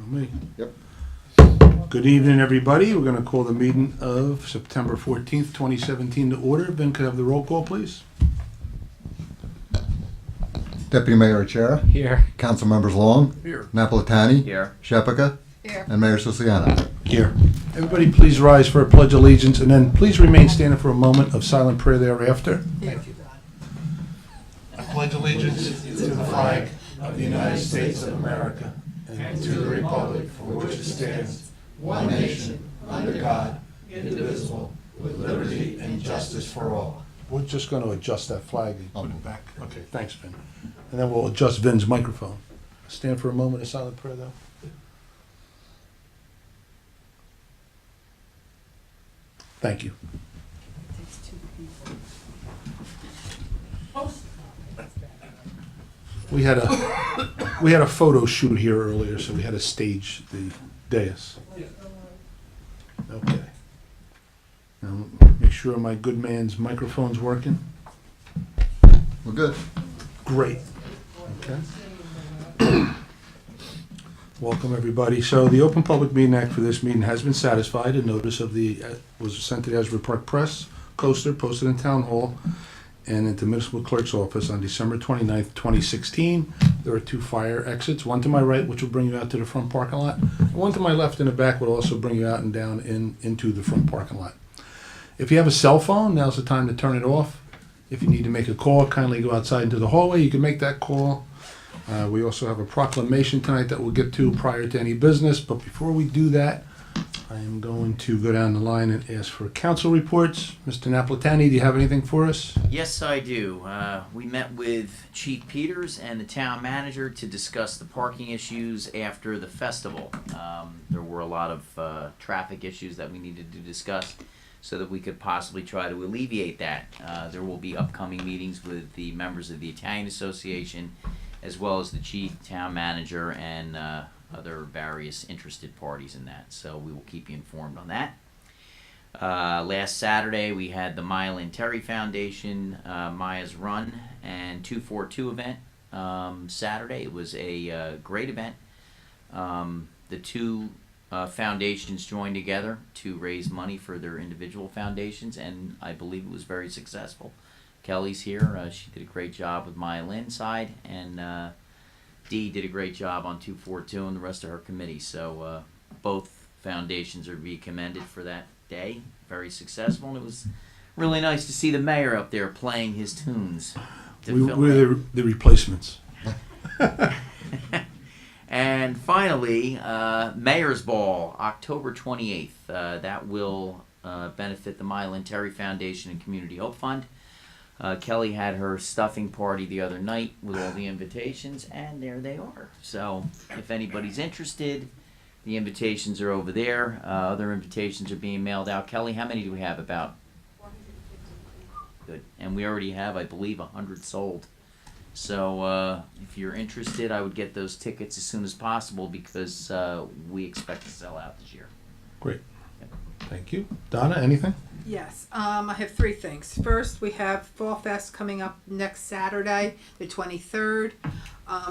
Me. Yep. Good evening, everybody. We're going to call the meeting of September 14th, 2017 to order. Ben, could I have the roll call, please? Deputy Mayor Chair. Here. Council Members Long. Here. Napolitani. Here. Shephaka. Here. And Mayor Siciliano. Here. Everybody please rise for a pledge of allegiance and then please remain standing for a moment of silent prayer thereafter. Thank you. I pledge allegiance to the flag of the United States of America and to the republic for which it stands, one nation, under God, indivisible, with liberty and justice for all. We're just going to adjust that flag and put it back. Okay, thanks, Vin. And then we'll adjust Vin's microphone. Stand for a moment of silent prayer, though. Thank you. We had a photo shoot here earlier, so we had to stage the dais. Okay. Now, make sure my good man's microphone's working. We're good. Great. Okay. Welcome, everybody. So the Open Public Meeting Act for this meeting has been satisfied. A notice of was sent to the Asbury Park Press, Coaster, posted in Town Hall, and at the Municipal Clerk's office on December 29th, 2016. There are two fire exits, one to my right, which will bring you out to the front parking lot, and one to my left in the back will also bring you out and down into the front parking lot. If you have a cell phone, now's the time to turn it off. If you need to make a call, kindly go outside into the hallway. You can make that call. We also have a proclamation tonight that we'll get to prior to any business, but before we do that, I am going to go down the line and ask for council reports. Mr. Napolitani, do you have anything for us? Yes, I do. We met with Chief Peters and the town manager to discuss the parking issues after the festival. There were a lot of traffic issues that we needed to discuss so that we could possibly try to alleviate that. There will be upcoming meetings with the members of the Italian Association, as well as the chief, town manager, and other various interested parties in that. So we will keep you informed on that. Last Saturday we had the Maya Lynn Terry Foundation, Maya's Run and 242 event. Saturday it was a great event. The two foundations joined together to raise money for their individual foundations, and I believe it was very successful. Kelly's here. She did a great job with Maya Lynn's side, and Dee did a great job on 242 and the rest of her committee. So both foundations are to be commended for that day. Very successful, and it was really nice to see the mayor up there playing his tunes. We're the replacements. And finally, Mayor's Ball, October 28th. That will benefit the Maya Lynn Terry Foundation and Community Hope Fund. Kelly had her stuffing party the other night with all the invitations, and there they are. So if anybody's interested, the invitations are over there. Other invitations are being mailed out. Kelly, how many do we have about? 450. Good. And we already have, I believe, 100 sold. So if you're interested, I would get those tickets as soon as possible because we expect to sell out this year. Great. Yep. Thank you. Donna, anything? Yes, I have three things. First, we have Fall Fest coming up next Saturday, the 23rd.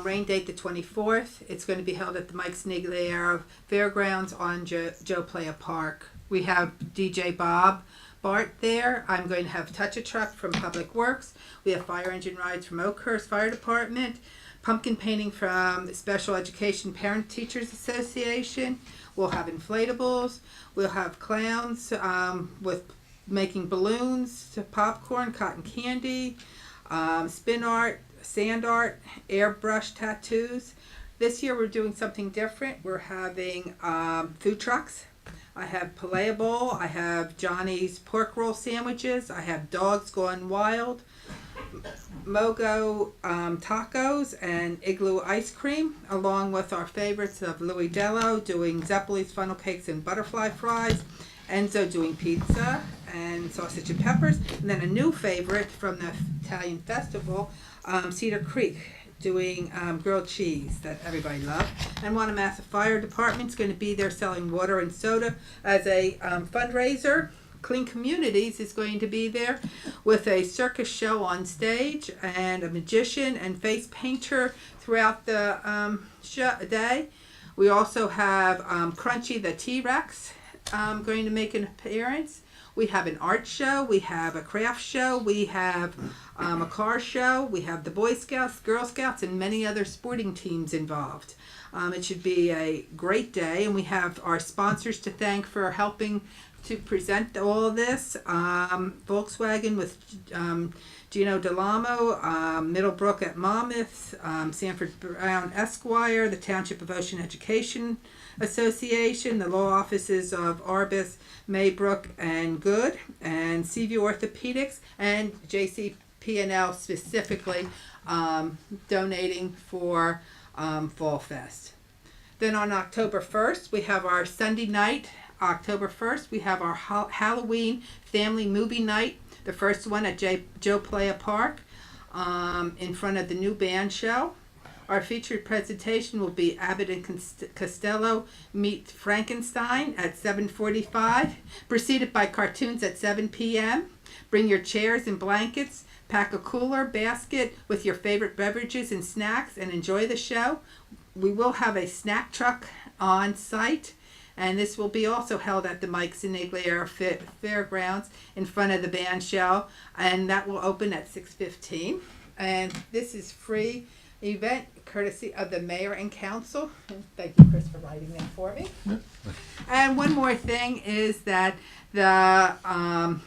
Rain date the 24th. It's going to be held at the Mike Snigliero Fairgrounds on Joe Playa Park. We have DJ Bob Bart there. I'm going to have Touch a Truck from Public Works. We have fire engine rides from Oakhurst Fire Department. Pumpkin painting from the Special Education Parent Teachers Association. We'll have inflatables. We'll have clowns with making balloons, popcorn, cotton candy, spin art, sand art, airbrush tattoos. This year we're doing something different. We're having food trucks. I have Palea Bowl. I have Johnny's pork roll sandwiches. I have Dogs Gone Wild, Mogo tacos, and Igloo ice cream, along with our favorites of Louis Dello doing Zeppelin's funnel cakes and butterfly fries, Enzo doing pizza and sausage and peppers, and then a new favorite from the Italian festival, Cedar Creek, doing grilled cheese that everybody loves. And Wanamass Fire Department's going to be there selling water and soda as a fundraiser. Clean Communities is going to be there with a circus show on stage and a magician and face painter throughout the day. We also have Crunchy the T-Rex going to make an appearance. We have an art show, we have a craft show, we have a car show, we have the Boy Scouts, Girl Scouts, and many other sporting teams involved. It should be a great day, and we have our sponsors to thank for helping to present all of this. Volkswagen with Gino Delamo, Middlebrook at Monmouth, Sanford Brown Esquire, the Township of Ocean Education Association, the law offices of Arbus, Maybrook, and Good, and Seaview Orthopedics, and JCP&L specifically donating for Fall Fest. Then on October 1st, we have our Sunday night. October 1st, we have our Halloween family movie night, the first one at Joe Playa Park, in front of the new band show. Our featured presentation will be Abbott and Costello Meet Frankenstein at 7:45, preceded by cartoons at 7 p.m. Bring your chairs and blankets, pack a cooler, basket with your favorite beverages and snacks, and enjoy the show. We will have a snack truck on site, and this will be also held at the Mike Sinigliere Fairgrounds in front of the band show, and that will open at 6:15. And this is free event courtesy of the mayor and council. And thank you, Chris, for writing that for me. And one more thing is that the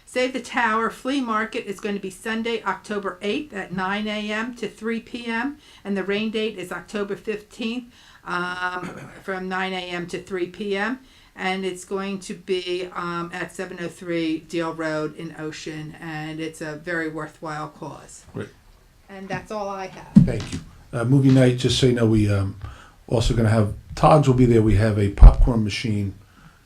Save the Tower Flea Market is going to be Sunday, October 8th at 9 a.m. to 3 p.m. And the rain date is October 15th from 9 a.m. to 3 p.m. And it's going to be at 703 Deal Road in Ocean. And it's a very worthwhile cause. Great. And that's all I have. Thank you. Movie night, just so you know, we also going to have, Todd's will be there. We have a popcorn machine.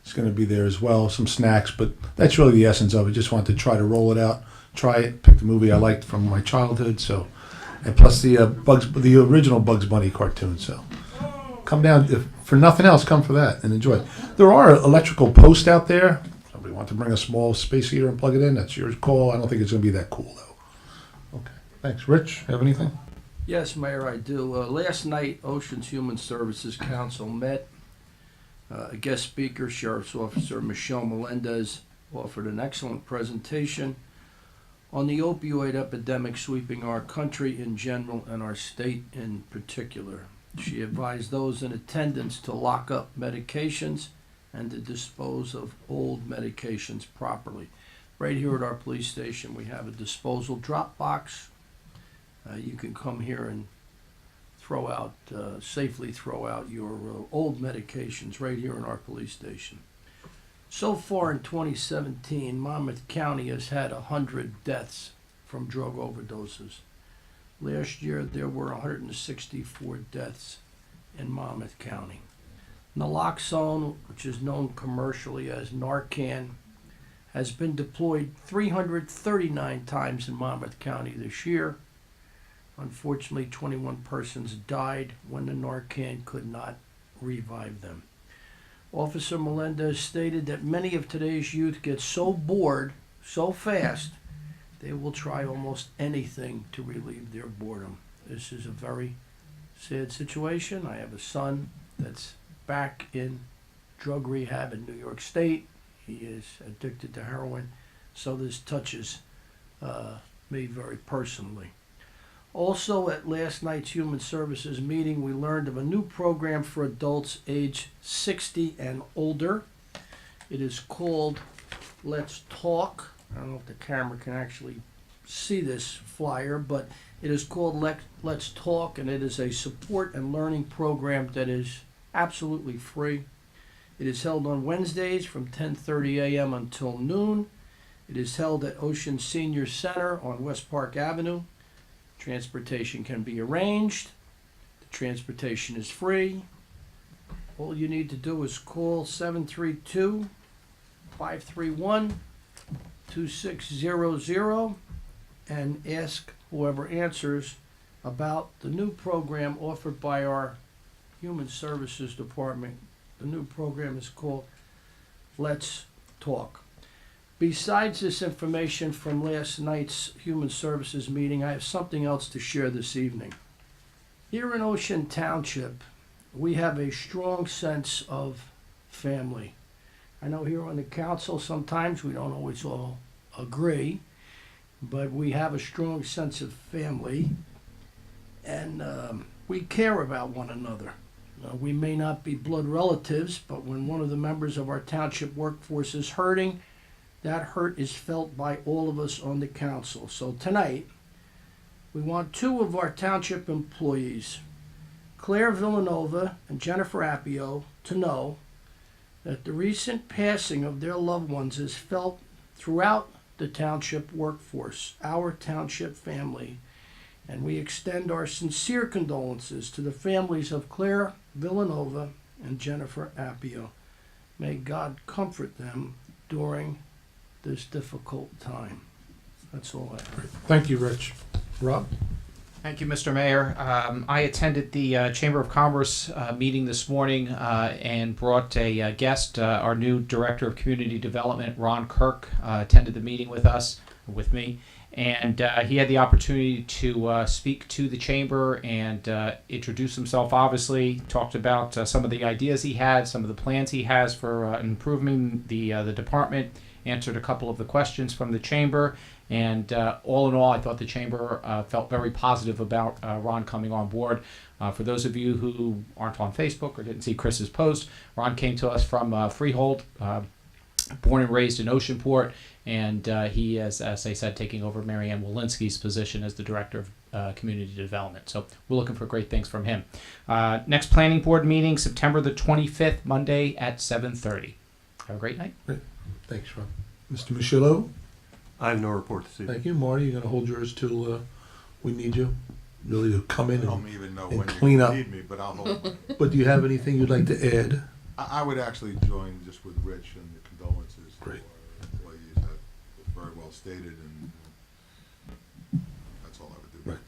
It's going to be there as well, some snacks, but that's really the essence of it. Just wanted to try to roll it out, try it, pick the movie I liked from my childhood. So, and plus the original Bugs Bunny cartoon. So, come down, if for nothing else, come for that and enjoy it. There are electrical posts out there. Somebody want to bring a small space heater and plug it in? That's your call. I don't think it's going to be that cool though. Okay, thanks. Rich, have anything? Yes, Mayor, I do. Last night, Ocean's Human Services Council met. A guest speaker, Sheriff's Officer Michelle Melendez, offered an excellent presentation on the opioid epidemic sweeping our country in general and our state in particular. She advised those in attendance to lock up medications and to dispose of old medications properly. Right here at our police station, we have a disposal drop box. You can come here and safely throw out your old medications right here in our police station. So far in 2017, Monmouth County has had 100 deaths from drug overdoses. Last year, there were 164 deaths in Monmouth County. Naloxone, which is known commercially as Narcan, has been deployed 339 times in Monmouth County this year. Unfortunately, 21 persons died when the Narcan could not revive them. Officer Melendez stated that many of today's youth get so bored so fast, they will try almost anything to relieve their boredom. This is a very sad situation. I have a son that's back in drug rehab in New York State. He is addicted to heroin, so this touches me very personally. Also, at last night's Human Services meeting, we learned of a new program for adults age 60 and older. It is called Let's Talk. I don't know if the camera can actually see this flyer, but it is called Let's Talk, and it is a support and learning program that is absolutely free. It is held on Wednesdays from 10:30 a.m. until noon. It is held at Ocean Senior Center on West Park Avenue. Transportation can be arranged. The transportation is free. All you need to do is call 732-531-2600 and ask whoever answers about the new program offered by our Human Services Department. The new program is called Let's Talk. Besides this information from last night's Human Services meeting, I have something else to share this evening. Here in Ocean Township, we have a strong sense of family. I know here on the council, sometimes we don't always all agree, but we have a strong sense of family, and we care about one another. We may not be blood relatives, but when one of the members of our township workforce is hurting, that hurt is felt by all of us on the council. So tonight, we want two of our township employees, Claire Villanova and Jennifer Appio, to know that the recent passing of their loved ones is felt throughout the township workforce, our township family. And we extend our sincere condolences to the families of Claire Villanova and Jennifer Appio. May God comfort them during this difficult time. That's all I have. Thank you, Rich. Rob? Thank you, Mr. Mayor. I attended the Chamber of Commerce meeting this morning and brought a guest. Our new Director of Community Development, Ron Kirk, attended the meeting with me. And he had the opportunity to speak to the Chamber and introduce himself, obviously, talked about some of the ideas he had, some of the plans he has for improving the department, answered a couple of the questions from the Chamber. And all in all, I thought the Chamber felt very positive about Ron coming on board. For those of you who aren't on Facebook or didn't see Chris's post, Ron came to us from Freehold, born and raised in Oceanport, and he is, as I said, taking over Mary Ann Walensky's position as the Director of Community Development. So we're looking for great things from him. Next Planning Board meeting, September the 25th, Monday at 7:30. Have a great night. Thanks, Rob. Mr. Michello? I have no report this evening. Thank you. Marty, you're going to hold yours till we need you? Really to come in I and don't even know and when clean you up. need me, but I'll hold mine. But do you have anything you'd like to add? I would actually join just with Rich and the condolences to our Great. employees. That was very well stated, and that's all I would do. Right.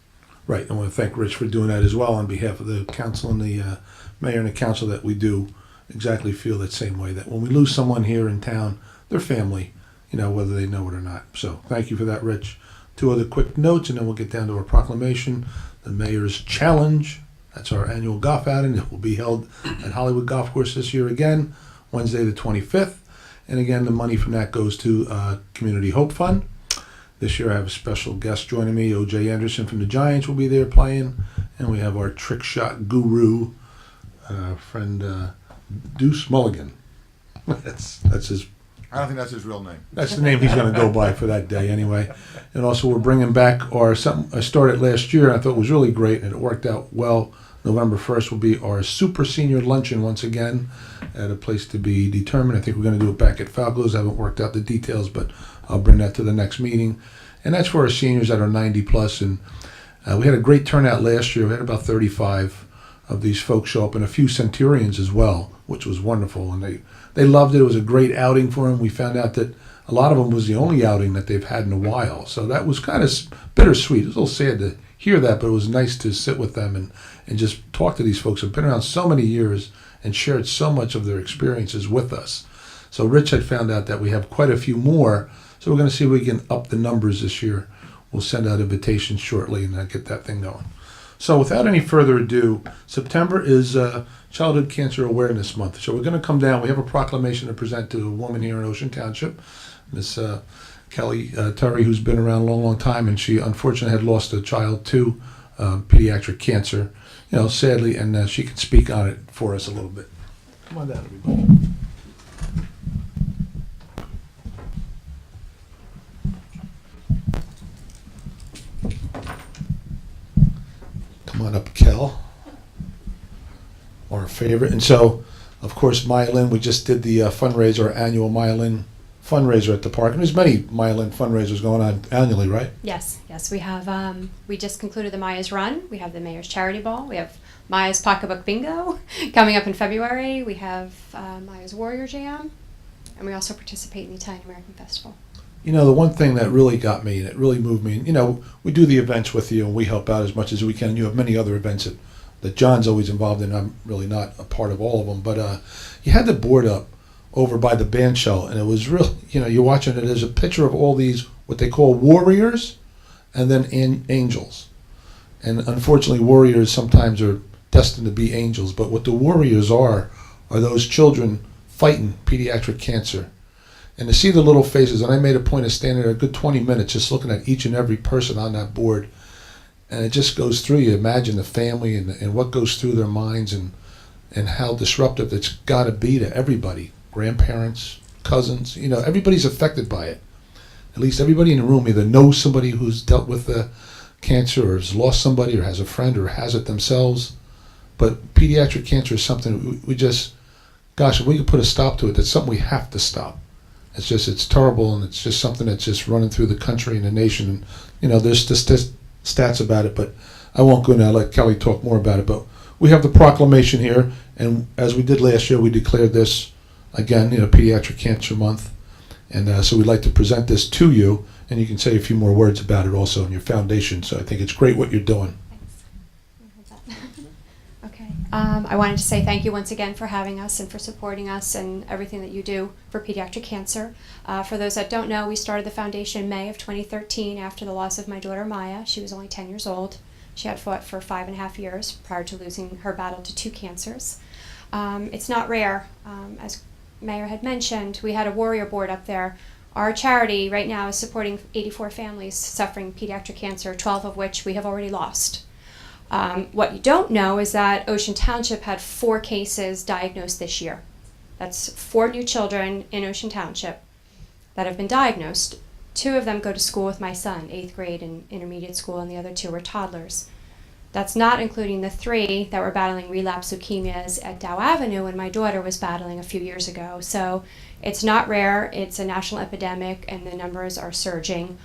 Right. I want to thank Rich for doing that as well on behalf of the council and the mayor and the council, that we do exactly feel that same way, that when we lose someone here in town, their family, whether they know it or not. So thank you for that, Rich. Two other quick notes, and then we'll get down to our proclamation. The Mayor's Challenge, that's our annual golf outing. It will be held at Hollywood Golf Course this year again, Wednesday the 25th. And again, the money from that goes to Community Hope Fund. This year I have a special guest joining me. O.J. Anderson from the Giants will be there playing. And we have our trick shot guru, friend Deuce Mulligan. That's his. I don't think that's his real name. That's the name he's going to go by for that day anyway. And also we're bringing back something I started last year and I thought was really great and it worked out well. November 1st will be our Super Senior Luncheon once again at a place to be determined. I think we're going to do it back at Falco's. I haven't worked out the details, but I'll bring that to the next meeting. And that's for our seniors that are 90 plus. And we had a great turnout last year. We had about 35 of these folks show up and a few Centurions as well, which was wonderful. And they loved it. It was a great outing for them. We found out that a lot of them was the only outing that they've had in a while. So that was kind of bittersweet. It was a little sad to hear that, but it was nice to sit with them and just talk to these folks who've been around so many years and shared so much of their experiences with us. So Rich had found out that we have quite a few more. So we're going to see if we can up the numbers this year. We'll send out invitations shortly and get that thing going. So without any further ado, September is Childhood Cancer Awareness Month. So we're going to come down. We have a proclamation to present to a woman here in Ocean Township, Miss Kelly Turry, who's been around a long, long time, and she unfortunately had lost a child to pediatric cancer, sadly, and she can speak on it for us a little bit. Come on down, everybody. Come on up, Kel. Our favorite. And so, of course, Myelin, we just did the fundraiser, our annual Myelin fundraiser at the park. And there's many Myelin fundraisers going on annually, right? Yes, we have, we just concluded the Maya's Run. We have the Mayor's Charity Ball. We have Maya's Pocketbook Bingo coming up in February. We have Maya's Warrior Jam. And we also participate in the Italian American Festival. The one thing that really got me and it really moved me, we do the events with you and we help out as much as we can. You have many other events that John's always involved in. I'm really not a part of all of them. But you had the board up over by the band shell, and it was real, you're watching it. There's a picture of all these, what they call warriors, and then angels. And unfortunately, warriors sometimes are destined to be angels. But what the warriors are those children fighting pediatric cancer. And to see the little faces, and I made a point of standing there a good 20 minutes just looking at each and every person on that board, and it just goes through you. Imagine the family and what goes through their minds and how disruptive it's got to be to everybody, grandparents, cousins, everybody's affected by it. At least everybody in the room either knows somebody who's dealt with the cancer or has lost somebody or has a friend or has it themselves. But pediatric cancer is something we just, gosh, if we could put a stop to it, that's something we have to stop. It's terrible, and it's just something that's just running through the country and the nation. And, there's just stats about it, but I won't go now. Let Kelly talk more about it. But we have the proclamation here, and as we did last year, we declared this again, Pediatric Cancer Month. And so we'd like to present this to you, and you can say a few more words about it also in your foundation. So I think it's great what you're doing. Okay. I wanted to say thank you once again for having us and for supporting us and everything that you do for pediatric cancer. For those that don't know, we started the foundation in May of 2013 after the loss of my daughter Maya. She was only 10 years old. She had fought for 5.5 years prior to losing her battle to 2 cancers. It's not rare. As Mayor had mentioned, we had a warrior board up there. Our charity right now is supporting 84 families suffering pediatric cancer, 12 of which we have already lost. What you don't know is that Ocean Township had 4 cases diagnosed this year. That's 4 new children in Ocean Township that have been diagnosed. 2 of them go to school with my son, 8th grade and intermediate school, and the other 2 are toddlers. That's not including the 3 that were battling relapse leukemias at Dow Avenue when my daughter was battling a few years ago. So it's not rare, it's a national epidemic, and the numbers are surging.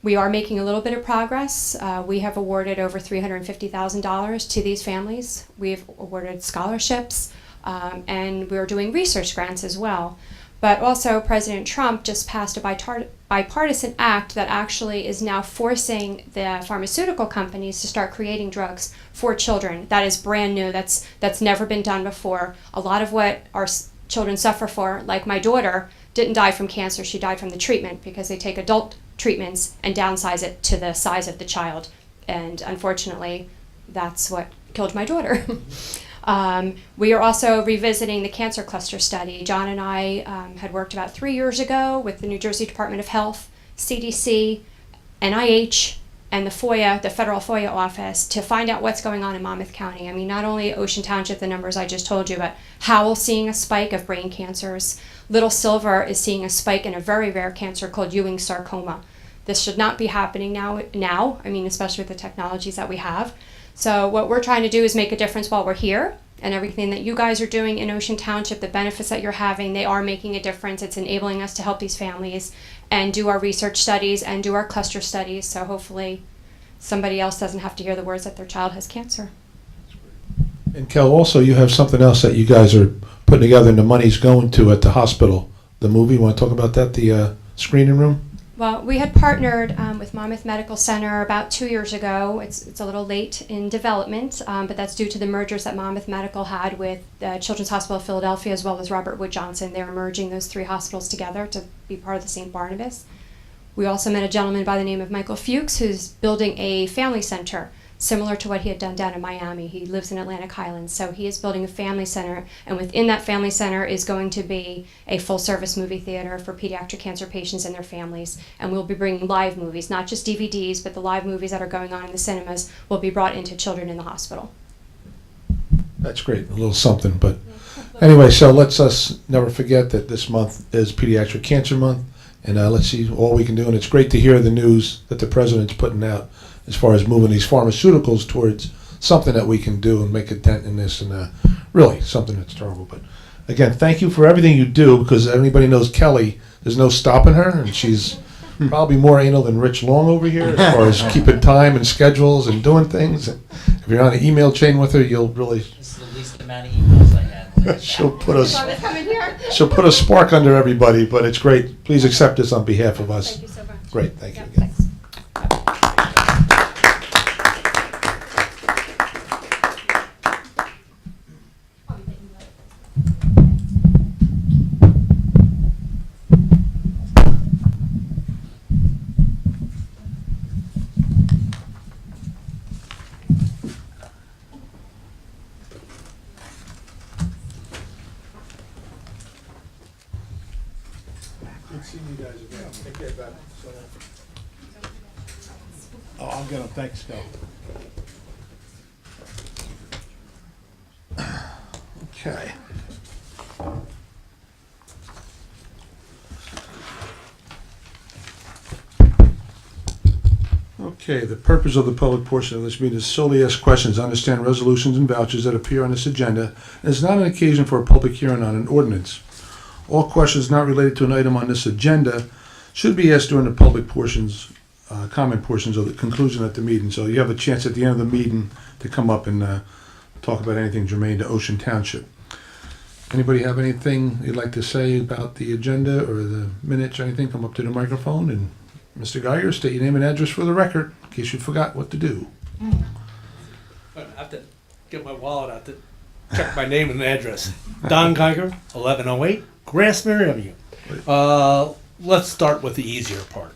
We are making a little bit of progress. We have awarded over $350,000 to these families. We've awarded scholarships, and we're doing research grants as well. But also, President Trump just passed a bipartisan act that actually is now forcing the pharmaceutical companies to start creating drugs for children. That is brand new. That's never been done before. A lot of what our children suffer for, like my daughter, didn't die from cancer. She died from the treatment because they take adult treatments and downsize it to the size of the child. And unfortunately, that's what killed my daughter. We are also revisiting the cancer cluster study. John and I had worked about 3 years ago with the New Jersey Department of Health, CDC, NIH, and the FOIA, the Federal FOIA Office, to find out what's going on in Monmouth County. I mean, not only Ocean Township, the numbers I just told you, but Howell seeing a spike of brain cancers. Little Silver is seeing a spike in a very rare cancer called Ewing sarcoma. This should not be happening now, I mean, especially with the technologies that we have. So what we're trying to do is make a difference while we're here, and everything that you guys are doing in Ocean Township, the benefits that you're having, they are making a difference. It's enabling us to help these families and do our research studies and do our cluster studies, so hopefully somebody else doesn't have to hear the words that their child has cancer. And Kel, also you have something else that you guys are putting together and the money's going to at the hospital. The movie, want to talk about that, the screening room? Well, we had partnered with Monmouth Medical Center about 2 years ago. It's a little late in development, but that's due to the mergers that Monmouth Medical had with Children's Hospital of Philadelphia as well as Robert Wood Johnson. They were merging those 3 hospitals together to be part of the St. Barnabas. We also met a gentleman by the name of Michael Fuchs, who's building a family center similar to what he had done down in Miami. He lives in Atlantic Highlands, so he is building a family center, and within that family center is going to be a full-service movie theater for pediatric cancer patients and their families, and we'll be bringing live movies, not just DVDs, but the live movies that are going on in the cinemas will be brought into children in the hospital. That's great, a little something, but anyway, so let's us never forget that this month is Pediatric Cancer Month, and let's see all we can do, and it's great to hear the news that the president's putting out as far as moving these pharmaceuticals towards something that we can do and make a dent in this, and really something that's terrible. But again, thank you for everything you do, because anybody knows Kelly, there's no stopping her, and she's probably more anal than Rich Long over here as far as keeping time and schedules and doing things. If you're on an email chain with her, you'll really... This is the least amount of emails I had. she'll put a spark under everybody, but it's great. Please accept this on behalf of us. Thank you so much. Great, thank you Yep, again. thanks. you guys again. Take care, Ben. Oh, I'll get them. Thanks, Scott. Okay. Okay, the purpose of the public portion of this meeting is solely ask questions, understand resolutions and vouchers that appear on this agenda, and is not an occasion for a public hearing on an ordinance. All questions not related to an item on this agenda should be asked during the public portions, comment portions of the conclusion of the meeting. So you have a chance at the end of the meeting to come up and talk about anything germane to Ocean Township. Anybody have anything you'd like to say about the agenda or the minutes or anything? Come up to the microphone, and Mr. Geiger, state your name and address for the record, in case you forgot what to do. I have to get my wallet out to check my name and address. Don Geiger, 1108 Grassmere Avenue. Let's start with the easier part.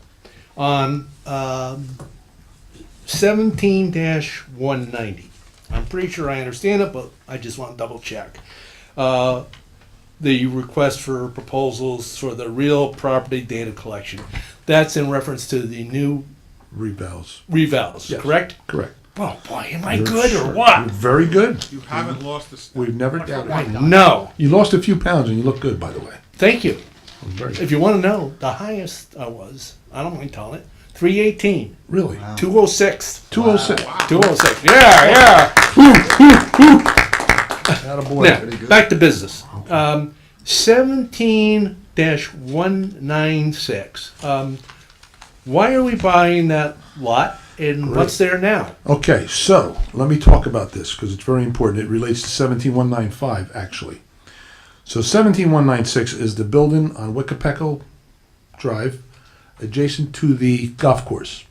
On 17-190, I'm pretty sure I understand it, but I just want to double check. The request for proposals for the real property data collection. That's in reference to the new Revals. revals, Yes. correct? Correct. Oh boy, am I You're good sure. or what? You're very good. You haven't lost a step. We've never doubted I it. know. You lost a few pounds and you look good, by the way. Thank you. Very good. If you want to know, the highest I was, I don't mind telling it, 318, Really? Wow. 206. 206. 206. Yeah, yeah. Attaboy. Now, pretty good. back to business. 17-196. Why are we buying that lot and what's there now? Okay, so let me talk about this because it's very important. It relates to 17195, actually. So 17196 is the building on Wickapeckle Drive adjacent to the golf course.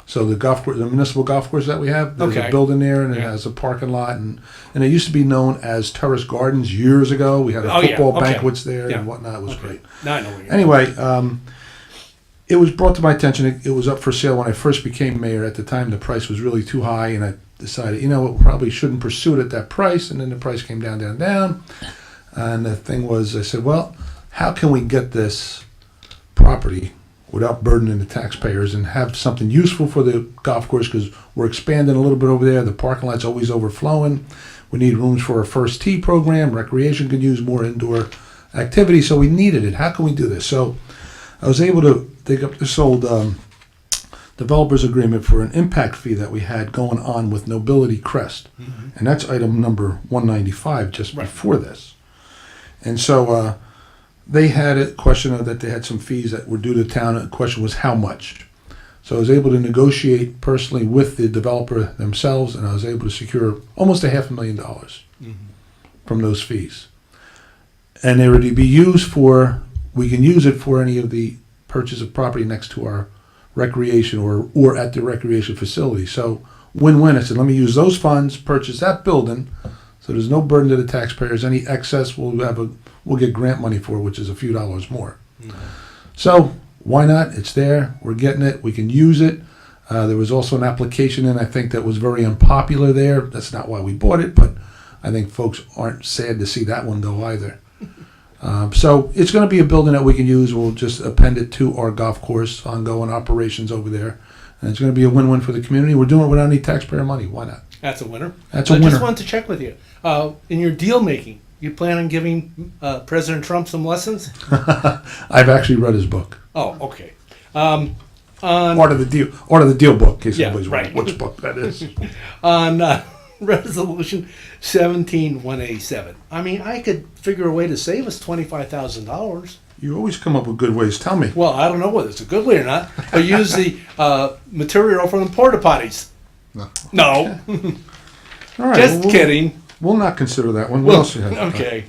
So the golf course, the municipal golf course that we have, there's a Okay. building there and it Yeah. has a parking lot, and it used to be known as Terrace Gardens years ago. We had Oh, yeah, football okay. banquets there Yeah. and whatnot. It was Okay. great. Now I know where you're Anyway, it was brought to my attention. It was up for sale when I first became mayor. At the time, the price was really too high, and I decided, we probably shouldn't pursue it at that price. And then the price came down, down, down. And the thing was, I said, well, how can we get this property without burdening the taxpayers and have something useful for the golf course? Because we're expanding a little bit over there. The parking lot's always overflowing. We need rooms for a first tee program. Recreation could use more indoor activity, so we needed it. How can we do this? So I was able to dig up this old developers agreement for an impact fee that we had going on with Nobility Crest. And that's item number 195 just Right. before this. And so they had a question of that they had some fees that were due to the town. And the question was how much. So I was able to negotiate personally with the developer themselves, and I was able to secure almost $500,000 from those fees. And they were to be used for, we can use it for any of the purchase of property next to our recreation or at the recreation facility. So win-win. I said, let me use those funds, purchase that building, so there's no burden to the taxpayers. Any excess we'll get grant money for, which is a few dollars more. So why not? It's there. We're getting it. We can use it. There was also an application in, I think, that was very unpopular there. That's not why we bought it, but I think folks aren't sad to see that one go either. So it's going to be a building that we can use. We'll just append it to our golf course, ongoing operations over there. And it's going to be a win-win for the community. We're doing it without any taxpayer money. Why not? That's a winner. That's a I winner. just wanted to check with you. In your deal making, you plan on giving President Trump some lessons? I've actually read his book. Oh, okay. On Art of the Deal book, in case Yeah, anybody's right. wondering which book that is. on resolution 17-187. I mean, I could figure a way to save us $25,000. You always come up with good ways. Tell me. Well, I don't know whether it's a good way or not. But use the material from the porta potties. No, All right. just well, kidding. We'll not consider that one. What Well, else you have? okay.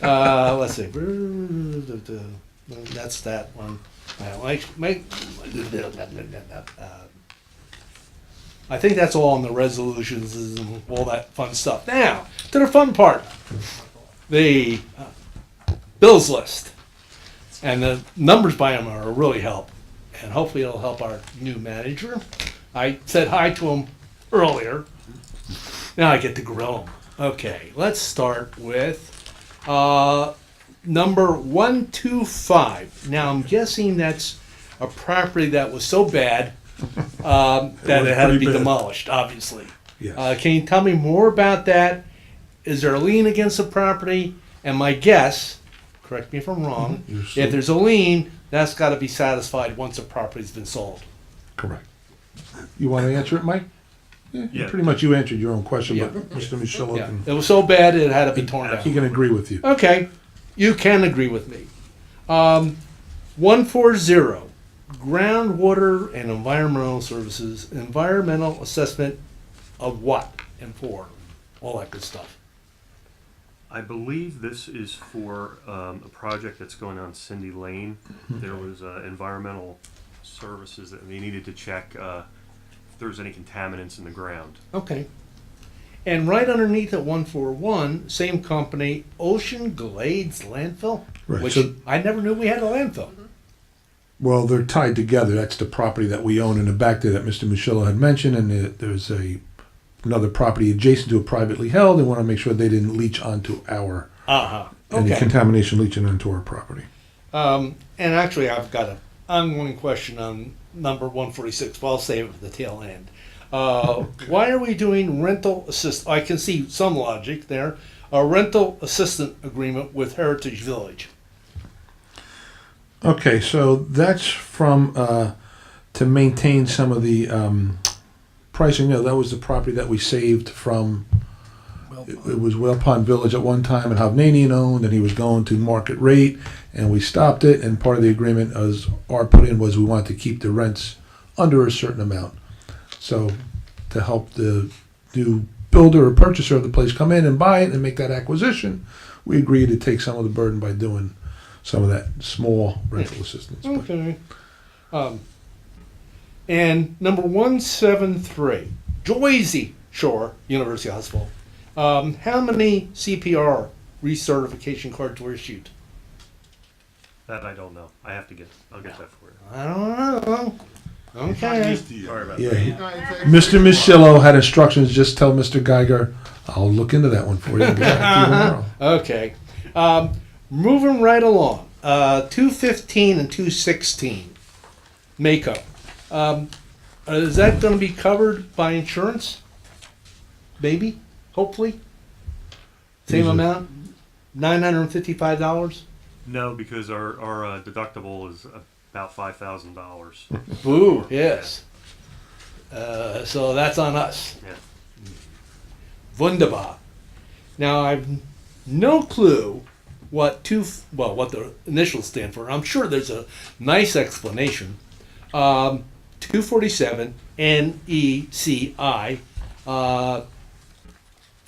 Let's see. That's that one. I think that's all on the resolutions and all that fun stuff. Now, to the fun part. The bills list. And the numbers by them are really help. And hopefully it'll help our new manager. I said hi to him earlier. Now I get to grill him. Okay, let's start with number 125. Now I'm guessing that's a property that was so bad that was it had to pretty be bad. demolished, obviously. Yes. Can you tell me more about that? Is there a lien against the property? And my guess, correct me if I'm wrong, You're if so- there's a lien, that's got to be satisfied once the property's been sold. Correct. You want to answer it, Mike? Yeah. Pretty much you answered your own question, Yeah. but Mr. Michello Yeah, can, it was so bad it had to be torn he down. can agree with you. Okay, you can agree with me. 140, groundwater and environmental services, environmental assessment of what and for? All that good stuff. I believe this is for a project that's going on Cindy Lane. There was environmental services that they needed to check if there was any contaminants in the ground. Okay. And right underneath at 141, same company, Ocean Glades Landfill, Right, which so- I never knew we had a landfill. Well, they're tied together. That's the property that we own in the back there that Mr. Michello had mentioned, and there's another property adjacent to it privately held. They want to make sure they didn't leach onto our, Uh-huh. any Okay. contamination leaching onto our property. And actually, I've got an ongoing question on number 146, but I'll save it for the tail end. Why are we doing rental assist? I can see some logic there. A rental assistant agreement with Heritage Village. Okay, so that's from, to maintain some of the pricing. You know, that was the property that we saved from, it was Whale Pond Village at one time and Hovnanian owned, and he was going to market rate, and we stopped it, and part of the agreement as our put in was we wanted to keep the rents under a certain amount. So to help the new builder or purchaser of the place come in and buy it and make that acquisition, we agreed to take some of the burden by doing some of that small rental assistance. But Okay. And number 173, Joyzy Shore University Hospital. How many CPR recertification cards were issued? That I don't know. I'll get that for you. I don't know. Okay. Sorry about Yeah, that. he- Mr. Michello had instructions, just tell Mr. Geiger, I'll look into that one for you and get back to you tomorrow. Okay. Moving right along. 215 and 216. Mako. Is that going to be covered by insurance? Maybe? Hopefully? Same These are- amount? $955? No, because our deductible is about $5,000. Boo, yes. So that's on us. Yeah. Wunderbar. Now I've no clue what the initials stand for. I'm sure there's a nice explanation. 247 NECI for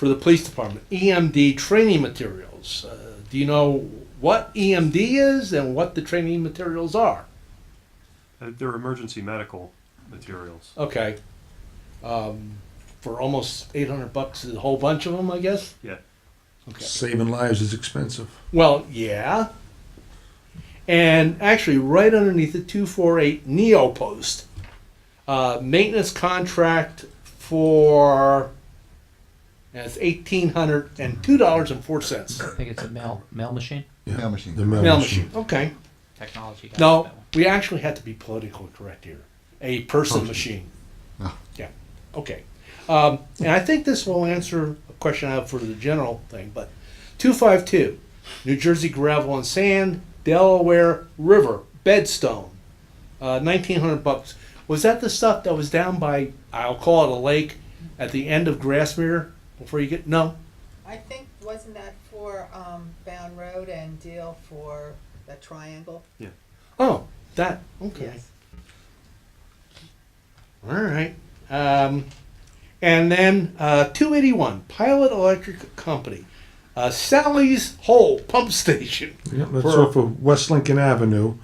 the police department. EMD training materials. Do you know what EMD is and what the training materials are? They're emergency medical materials. Okay. For almost $800, a whole bunch of them, I guess. Yeah. Okay. Saving lives is expensive. Well, yeah. And actually, right underneath the 248 Neo Post, maintenance contract for it's $1,802.04. I think it's a mail machine. Yeah. Mail machine. The Mail machine. Okay. Technology guy. No, we actually had to be politically correct here. A person Person. machine. Oh. Yeah. Okay. And I think this will answer a question I have for the general thing, but 252, New Jersey Gravel and Sand, Delaware River, Bedstone, $1,900. Was that the stuff that was down by, I'll call it a lake, at the end of Grassmere before you get, no? I think, wasn't that for Bound Road and Deal for that triangle? Oh, that, okay. Yes. All right. And then 281, Pilot Electric Company, Sally's Hole Pump Station. Yeah, that's For- off of West Lincoln Avenue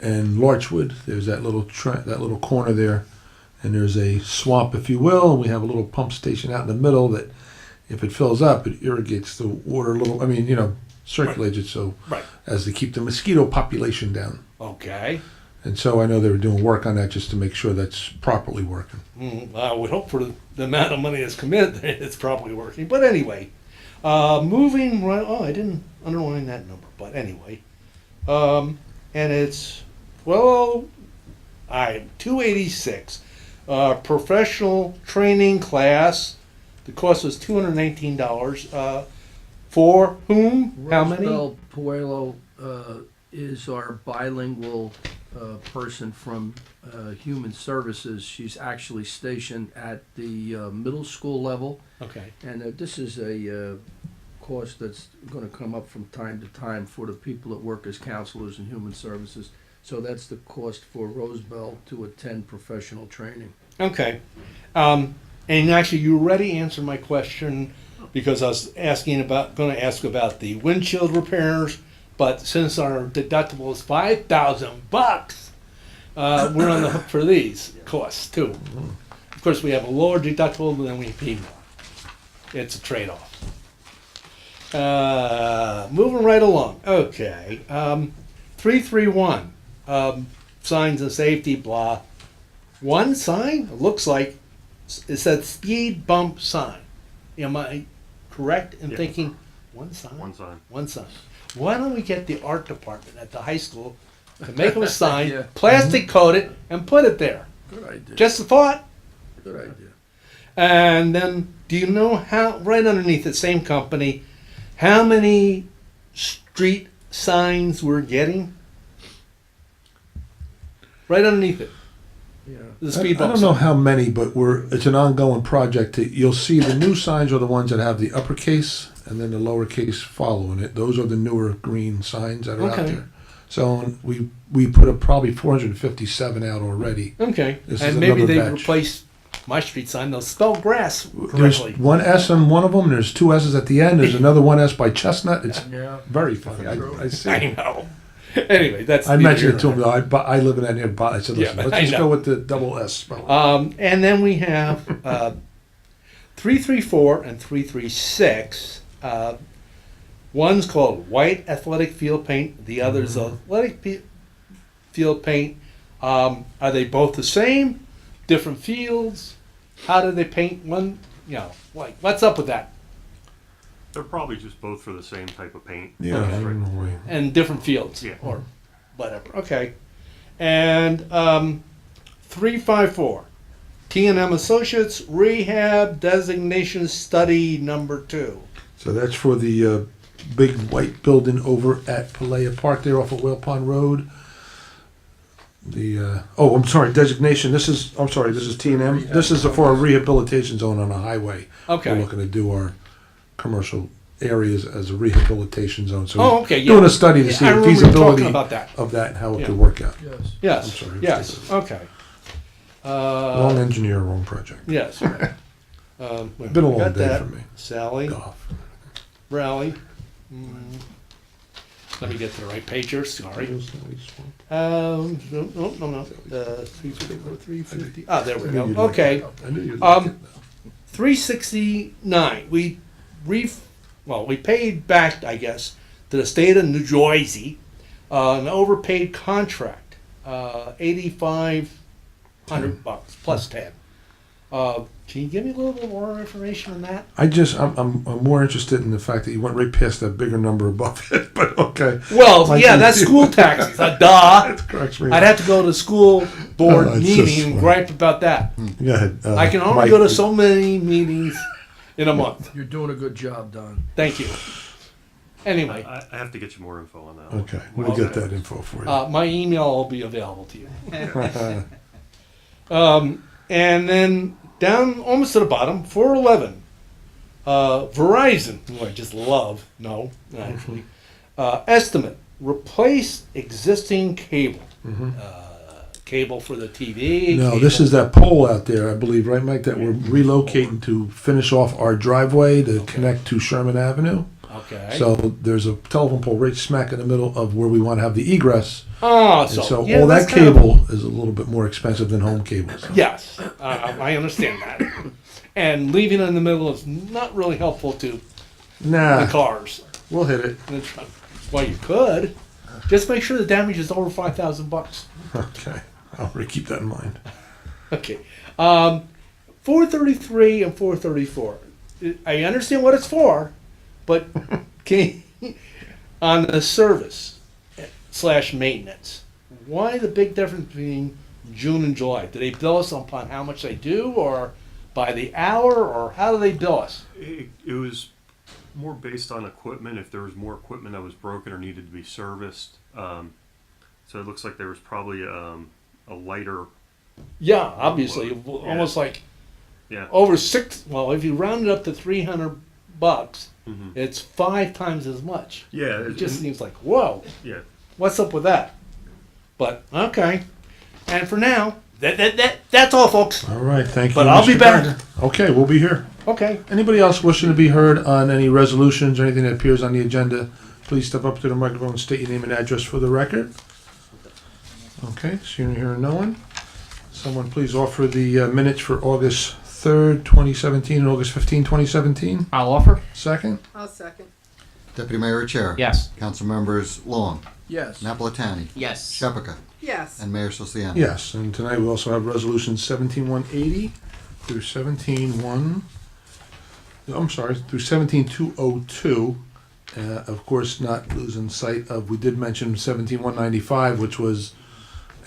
and Larchwood. There's that little that little corner there, and there's a swamp, if you will, and we have a little pump station out in the middle that, if it fills up, it irrigates the water a little. I mean, circulates it so Right. as to keep the mosquito population down. Okay. And so I know they were doing work on that just to make sure that's properly working. I would hope for the amount of money that's committed, it's probably working. But anyway, Moving right. Oh, I didn't underline that number, but anyway. And it's well, I 286. Professional training class. The cost was $219. For whom? How many? Rosabel Puello is our bilingual person from Human Services. She's actually stationed at the middle school level, Okay. and this is a cost that's going to come up from time to time for the people that work as counselors in Human Services. So that's the cost for Rosabel to attend professional training. Okay. And actually, you already answered my question because I was going to ask about the windshield repairs. But since our deductible is $5,000, we're on the hook for these costs too. Of course, we have a lower deductible, but then we pay more. It's a trade-off. Moving right along. Okay. 331. Signs and safety, blah. One sign, it looks like, it said speed bump sign. Am I correct in Yeah. thinking one sign? One sign. One sign. Why don't we get the art department at the high school to make them a sign, Yeah. plastic coat it, and put it there? Good idea. Just a thought. Good idea. And then, do you know how, right underneath the same company, how many street signs we're getting? Right underneath it. Yeah. The I speed bump don't know sign. how many, but it's an ongoing project. You'll see the new signs are the ones that have the uppercase and then the lowercase following it. Those are the newer green signs that are out Okay. there. So we put up probably 457 out already. Okay. This And is maybe another they batch. replaced my street sign. They'll spell grass There's correctly. one S on one of them. There's two S's at the end. There's another one S by Chestnut. It's Yeah. very funny. I see. I know. Anyway, that's. I neither mentioned here it to nor him, though. I live in that nearby. I said, Yeah, listen, I let's just know. go with the double S spelling. And then we have 334 and 336. One's called white athletic field paint. The other's athletic field paint. Are they both the same? Different fields? How do they paint one? You know, like what's up with that? They're probably just both for the same type of paint. Yeah, I don't know why. And different fields, Yeah. or whatever. Okay. And 354, T&M Associates Rehab Designation Study Number 2. So that's for the big white building over at Palea Park there off of Whale Pond Road. I'm sorry, designation. This is T&M. This is for a rehabilitation zone on a highway. Okay. We're looking to do our commercial areas as a rehabilitation zone. So Oh, we're okay. Yeah. doing a study to see I the remember feasibility talking about that. of that and how it Yeah. could work out. Yes. Yes. I'm sorry. Yes. Okay. Wrong engineer, wrong project. Yes. Been a long got day that. for me. Sally, Golf. Rally. Let me get to the right page here. Sorry. No. 350. Ah, there we go. Okay. I knew you'd Um, like it. 369. We paid back, I guess, to the state of New Jersey an overpaid contract, $8,500 plus 10. Can you give me a little bit more information on that? I'm more interested in the fact that you went right past that bigger number above it, but okay. Well, Like yeah, you that's do. school taxes. Duh. That corrects me. I'd have to go to the school board Oh, it's meeting just and funny. gripe about that. Go ahead. I can only Mike, go to so many meetings in a month. You're doing a good job, Don. Thank you. Anyway. I have to get you more info on that. Okay, we'll get that info for you. My email will be available to you. And then down almost to the bottom, 411. Verizon, who I just love. No, actually. Estimate, replace existing cable. Cable for the TV. No, cable- this is that pole out there, I believe, right, Mike, that we're relocating to finish off our driveway to connect to Sherman Avenue. Okay. So there's a telephone pole right smack in the middle of where we want to have the egress. Oh, And so, so yeah, all that that's kind of- cable is a little bit more expensive than home cable. So. Yes, I understand that. And leaving it in the middle is not really helpful to the Nah, cars. we'll hit it. And the truck. Well, you could. Just make sure the damage is over $5,000. Okay, I'll keep that in mind. Okay. 433 and 434. I understand what it's for, But can on the service / maintenance, why the big difference between June and July? Do they bill us upon how much they do, or by the hour, or how do they bill us? It was more based on equipment. If there was more equipment that was broken or needed to be serviced, so it looks like there was probably a lighter. Yeah, obviously, Yeah. almost like Yeah. over six. Well, if you round it up to $300, Mhm. it's 5 times as much. Yeah. It just seems like, whoa, Yeah. what's up with that? But okay, and for now, that's all, folks. All right, thank you. But I'll Mr. be back. Gardner. Okay, we'll be here. Okay. Anybody else wishing to be heard on any resolutions or anything that appears on the agenda, please step up to the microphone and state your name and address for the record. Okay, seeing and hearing no one. Someone please offer the minutes for August 3rd, 2017, and August 15, 2017. I'll offer. Second? I'll second. Deputy Mayor Chair. Yes. Council members Long, Yes. Napolitani, Yes. Shepherd, Yes. and Mayor Siciliano. Yes, and tonight we also have resolutions 17-180 through 17-202. Of course, not losing sight of, we did mention 17-195, which was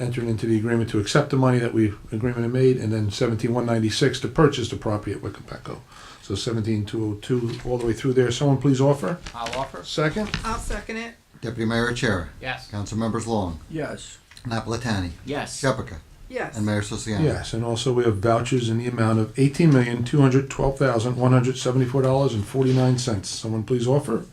entering into the agreement to accept the money that we agreement had made, and then 17-196 to purchase the property at Wickenpecco. So 17-202 all the way through there. Someone please offer. I'll offer. Second? I'll second it. Deputy Mayor Chair. Yes. Council members Long, Yes. Napolitani, Yes. Shepherd, Yes. and Mayor Siciliano. Yes, and also we have vouchers in the amount of $18,212,174.49. Someone please offer.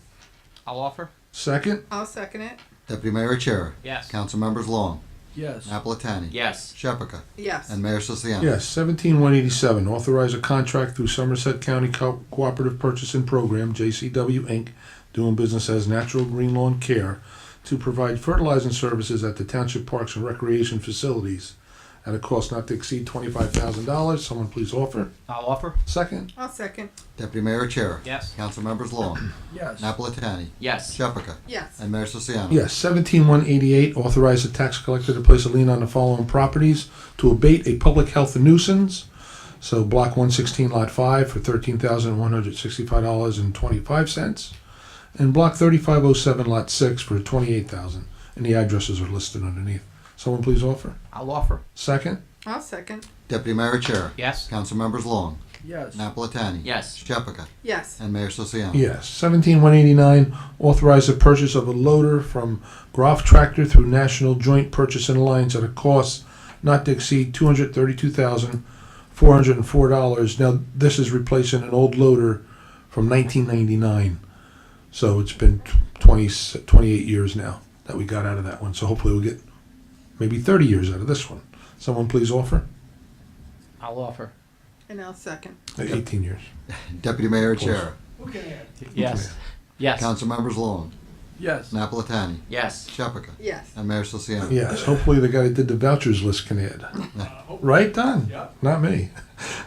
I'll offer. Second? I'll second it. Deputy Mayor Chair. Yes. Council members Long, Yes. Napolitani, Yes. Shepherd, Yes. and Mayor Siciliano. Yes, 17-187, authorize a contract through Somerset County Cooperative Purchasing Program, JCW Inc., doing business as Natural Green Lawn Care, to provide fertilizing services at the township parks and recreation facilities at a cost not to exceed $25,000. Someone please offer. I'll offer. Second? I'll second. Deputy Mayor Chair. Yes. Council members Long, Yes. Napolitani, Yes. Shepherd, Yes. and Mayor Siciliano. Yes, 17-188, authorize the tax collector to place a lien on the following properties to abate a public health nuisance. So block 116, lot 5 for $13,165.25. And block 3507, lot 6 for $28,000. And the addresses are listed underneath. Someone please offer. I'll offer. Second? I'll second. Deputy Mayor Chair. Yes. Council members Long, Yes. Napolitani, Yes. Shepherd, Yes. and Mayor Siciliano. Yes. 17-189, authorize the purchase of a loader from Groff Tractor through National Joint Purchasing Alliance at a cost not to exceed $232,404. Now, this is replacing an old loader from 1999. So it's been 28 years now that we got out of that one. So hopefully we'll get maybe 30 years out of this one. Someone please offer. I'll offer. And I'll second. 18 years. Deputy Mayor Chair. Yes. Yes. Council members Long, Yes. Napolitani, Yes. Shepherd, Yes. and Mayor Siciliano. Yes, hopefully the guy that did the vouchers list can add. Right, Don? Not me.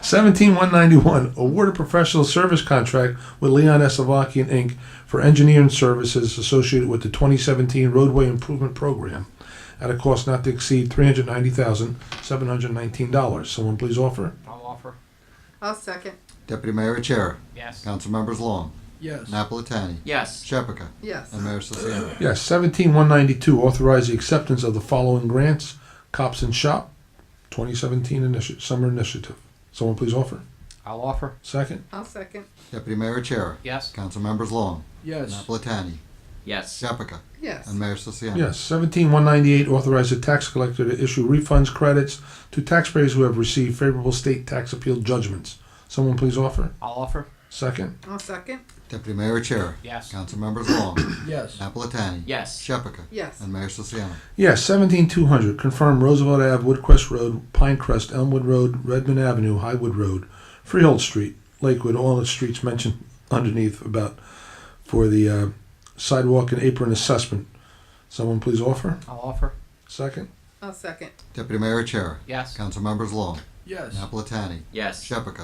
17-191, award a professional service contract with Leon Esavakian Inc. for engineering services associated with the 2017 roadway improvement program at a cost not to exceed $390,719. Someone please offer. I'll offer. I'll second. Deputy Mayor Chair. Yes. Council members Long, Yes. Napolitani, Yes. Shepherd, Yes. and Mayor Siciliano. Yes, 17-192, authorize the acceptance of the following grants. Cops and Shop, 2017 Summer Initiative. Someone please offer. I'll offer. Second. I'll second. Deputy Mayor Chair. Yes. Council members Long, Yes. Napolitani, Yes. Shepherd, Yes. and Mayor Siciliano. Yes, 17-198, authorize the tax collector to issue refunds credits to taxpayers who have received favorable state tax appeal judgments. Someone please offer. I'll offer. Second. I'll second. Deputy Mayor Chair. Yes. Council members Long, Yes. Napolitani, Yes. Shepherd, Yes. and Mayor Siciliano. Yes, 17-200, confirm Roosevelt Ave, Woodcrest Road, Pinecrest, Elmwood Road, Redmond Avenue, Highwood Road, Freehold Street, Lakewood, all the streets mentioned underneath about for the sidewalk and apron assessment. Someone please offer. I'll offer. Second. I'll second. Deputy Mayor Chair. Yes. Council members Long, Yes. Napolitani, Yes. Shepherd,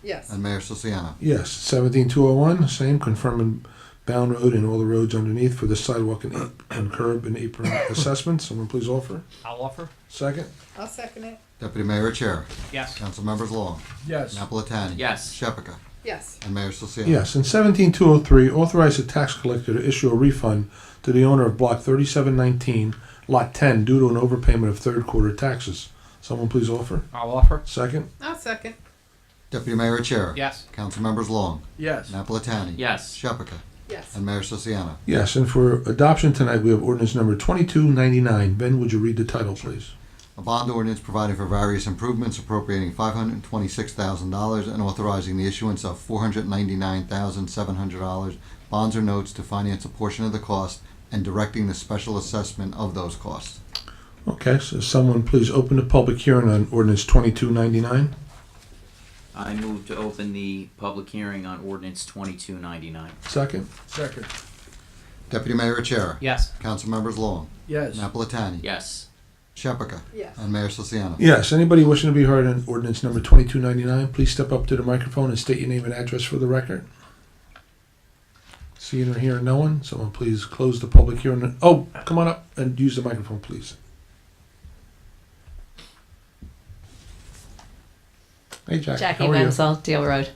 Yes. and Mayor Siciliano. Yes, 17-201, same, confirming Bound Road and all the roads underneath for the sidewalk and curb and apron assessment. Someone please offer. I'll offer. Second. I'll second it. Deputy Mayor Chair. Yes. Council members Long, Yes. Napolitani, Yes. Shepherd, Yes. and Mayor Siciliano. Yes, and 17203, authorize the tax collector to issue a refund to the owner of Block 3719, Lot 10, due to an overpayment of third quarter taxes. Someone please offer. I'll offer. Second. I'll second. Deputy Mayor Chair. Yes. Council members Long, Yes. Napolitani. Yes. Shepherd. Yes. And Mayor Siciliano. Yes, and for adoption tonight, we have ordinance number 2299. Ben, would you read the title, please? A bond ordinance providing for various improvements appropriating $526,000 and authorizing the issuance of $499,700 bonds or notes to finance a portion of the cost and directing the special assessment of those costs. Okay, so someone please open the public hearing on ordinance 2299. I move to open the public hearing on ordinance 2299. Second. Second. Deputy Mayor Chair. Yes. Council members Long, Yes. Napolitani. Yes. Shepherd. Yes. And Mayor Siciliano. Yes, anybody wishing to be heard on ordinance number 2299, please step up to the microphone and state your name and address for the record. Seeing or hearing no one, someone please close the public hearing. Oh, come on up and use the microphone, please. Hey, Jack. Jackie how are you? Wenzel, Deal Road,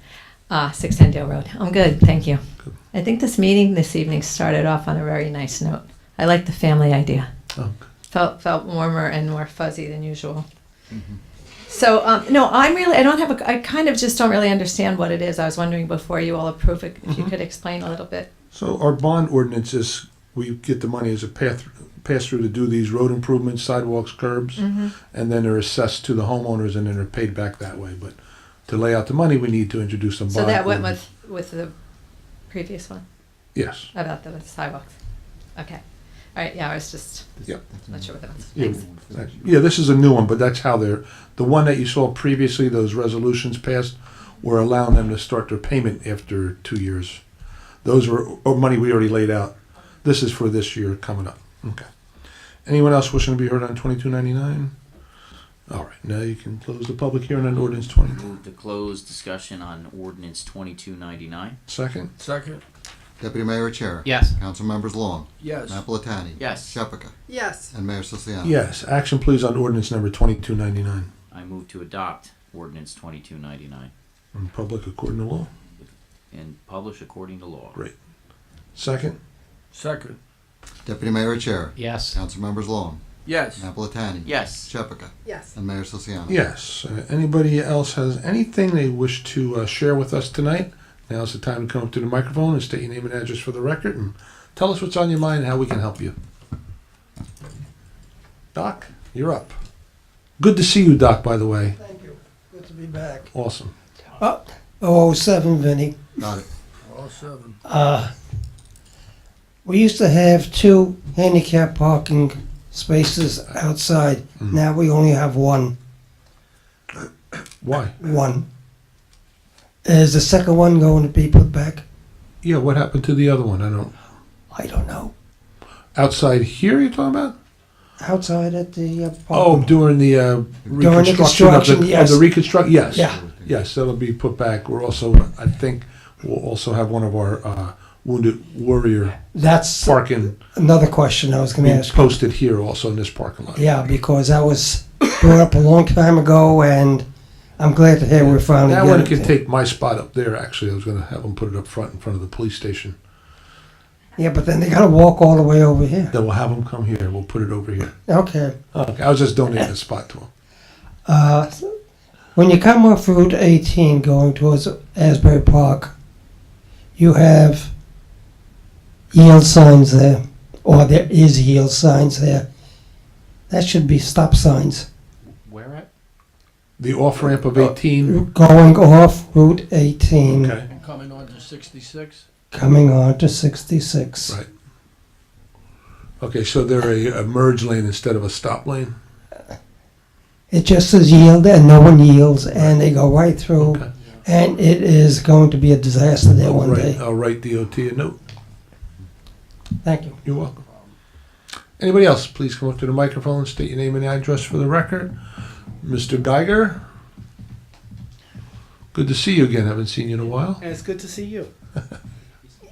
610 Deal Road. I'm good, thank you. Good. I think this meeting this evening started off on a very nice note. I like the family idea. Oh, Felt warmer and more fuzzy than usual. So, no, I kind of just don't really understand what it is. I was wondering before you all approve it, if you could explain a little bit. so our bond ordinance is, we get the money as a pass through to do these road improvements, sidewalks, curbs, and then they're assessed to the homeowners and then they're paid back that way. But to lay out the money, we need to introduce some bond. So that went ordinance. with the previous one Yes. about the sidewalks. Okay. All right, yeah, I was just Yep. not sure what that was. Yeah, Thanks. yeah, this is a new one, but that's how they're, the one that you saw previously, those resolutions passed, were allowing them to start their payment after 2 years. Those were money we already laid out. This is for this year coming up. Okay. Anyone else wishing to be heard on 2299? All right, now you can close the public hearing on ordinance 20. Move to close discussion on ordinance 2299. Second. Second. Deputy Mayor Chair. Yes. Council members Long, Yes. Napolitani. Yes. Shepherd. Yes. And Mayor Siciliano. Yes, action please on ordinance number 2299. I move to adopt ordinance 2299 In public according to law. and publish according to law. Great. Second. Second. Deputy Mayor Chair. Yes. Council members Long, Yes. Napolitani. Yes. Shepherd. Yes. And Mayor Siciliano. Yes. Anybody else has anything they wish to share with us tonight? Now's the time to come up to the microphone and state your name and address for the record and tell us what's on your mind and how we can help you. Doc, you're up. Good to see you, Doc, by the way. Thank you. Good to be back. Awesome. 007, Vinny. Got it. All seven. We used to have 2 handicap parking spaces outside. Now we only have one. Why? One. Is the second one going to be put back? Yeah, what happened to the other one? I don't know. Outside here you're talking about? Outside at the Oh, parking. during the reconstruction construction, yes. of the reconstruction? Yes. Yeah. Yes, that'll be put back. We're also, I think, we'll also have one of our wounded warrior That's parking another question I was going to ask. posted here also in this parking lot. Yeah, because that was brought up a long time ago, and I'm glad to hear we're finally That getting one it can there. take my spot up there, actually. I was going to have them put it up front in front of the police station. Yeah, but then they got to walk all the way over here. Then we'll have them come here. We'll put it over here. Okay. Okay, I was just donating a spot to them. When you come off Route 18 going towards Asbury Park, you have yield signs there, or there is yield signs there. That should be stop signs. Where at? The off-ramp of 18. Going off Route 18, Okay. And coming on to 66. coming on to 66. Right. Okay, so they're a merge lane instead of a stop lane? It just says yield, and no one yields, and they go right through, Okay. and it is going to be a disaster there one day. I'll write DOT a note. Thank you. You're welcome. Anybody else, please come up to the microphone and state your name and address for the record. Mr. Geiger? Good to see you again. Haven't seen you in a while. And it's good to see you.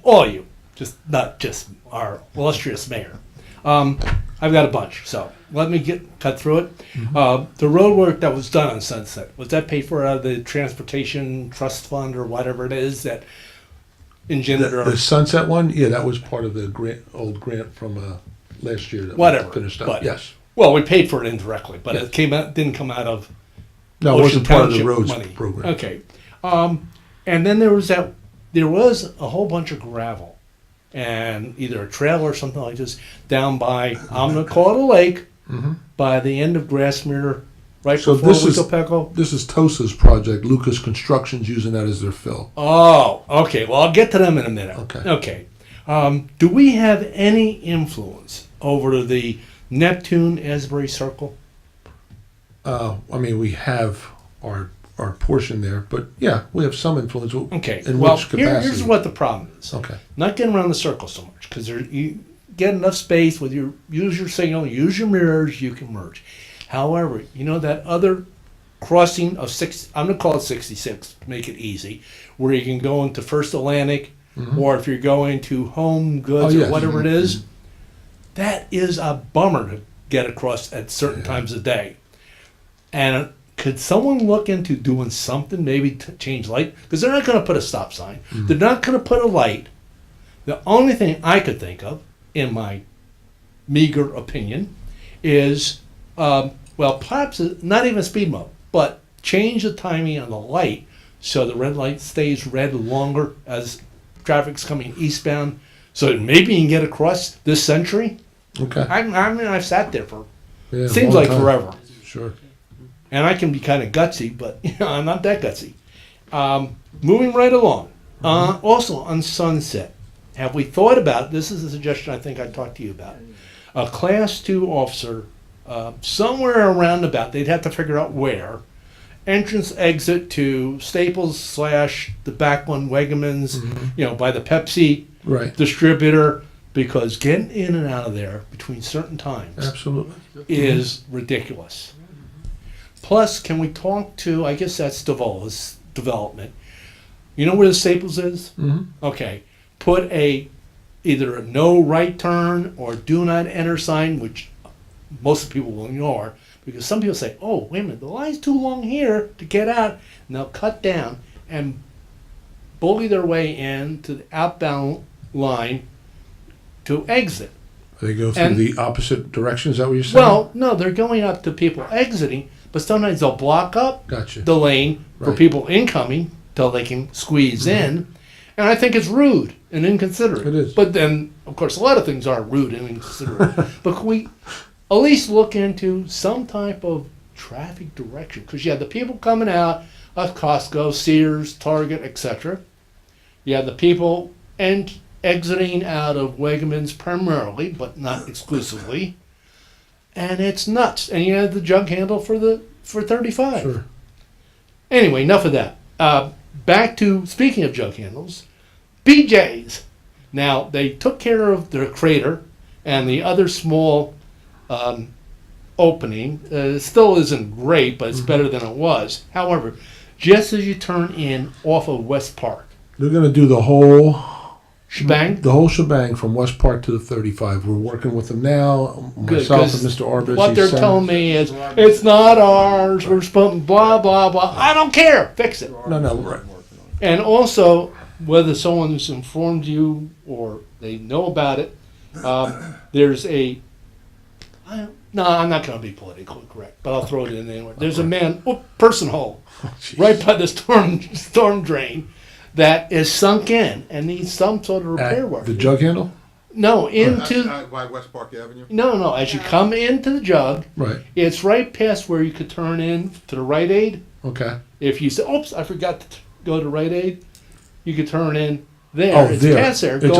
All you, just not just our illustrious mayor. I've got a bunch, so let me cut through it. The road work that was done on Sunset, was that paid for out of the Transportation Trust Fund or whatever it is that engendered The Sunset one, yeah, that was part of the old grant from last year that Whatever, we finished up. but- Yes. Well, we paid for it indirectly, but Yeah. it didn't come out of No, it Ocean wasn't part of the Township roads money. program. Okay. And then there was a whole bunch of gravel and either a trail or something like this down by, I'm going to call it a lake, Mhm. by the end of Grassmere, right So before this is- Wickelpeckel. This is Tosa's project. Lucas Construction's using that as their fill. Oh, okay. Well, I'll get to them in a minute. Okay. Okay. Do we have any influence over the Neptune Asbury Circle? I mean, we have our portion there, but yeah, we have some influence. Okay. In well, which capacity? here's what the problem is. Okay. Not getting around the circle so much because you get enough space with use your signal, use your mirrors, you can merge. However, you know that other crossing of I'm gonna call it 66, make it easy, where you can go into First Atlantic, or if you're going to Home Goods Oh, or yes. whatever it is, that is a bummer to get across at certain times of day. And could someone look into doing something, maybe to change light? Because they're not going to put a stop sign. They're not going to put a light. The only thing I could think of, in my meager opinion, is, perhaps not even speed bump, but change the timing on the light so the red light stays red longer as traffic's coming eastbound, so that maybe you can get across this century. Okay. I mean, I've sat there for, Yeah, seems long like time. forever. Sure. And I can be kind of gutsy, but I'm not that gutsy. Moving right along. Also on Sunset, have we thought about, this is a suggestion I think I talked to you about, a Class 2 officer somewhere around about, they'd have to figure out where, entrance exit to Staples / the back one, Wegmans, by the Pepsi Right. distributor, because getting in and out of there between certain times Absolutely. is ridiculous. Plus, can we talk to, I guess that's Davola's development. You know where the Staples is? Mm-hmm. Okay. Put either a no right turn or do not enter sign, which most people will ignore, because some people say, oh, wait a minute, the line's too long here to get out. And they'll cut down and bully their way in to the outbound line to exit. They go through And- the opposite direction. Is that what you're saying? Well, no, they're going up to people exiting, but sometimes they'll block up Gotcha. the lane for Right. people incoming till they can squeeze in. And I think it's rude and inconsiderate. It is. But then, of course, a lot of things are rude and inconsiderate. But can we at least look into some type of traffic direction? Because you have the people coming out of Costco, Sears, Target, etc. You have the people exiting out of Wegmans primarily, but not exclusively. And it's nuts. And you have the jug handle for 35. Sure. Anyway, enough of that. Back to, speaking of jug handles, BJ's. Now, they took care of their crater and the other small opening. It still isn't great, but it's better than it was. However, just as you turn in off of West Park, They're going to do the whole shebang. the whole shebang from West Park to the 35. We're working with them now. Good, Myself 'cause and Mr. Arbus. What they're telling me is, it's not ours, we're supposed blah, blah, blah. I don't care, fix it. No, right. And also, whether someone's informed you or they know about it, there's no, I'm not going to be politically correct, but I'll throw it in anyway. There's a person hole, right by the storm drain that is sunk in and needs some sort of repair work. The jug handle? No, into By West Park Avenue? no. As you come into the jug, Right. it's right past where you could turn in to the Rite Aid. Okay. If you say, "Oops, I forgot to go to Rite Aid," you could turn in there. Oh, it's there. past there. It's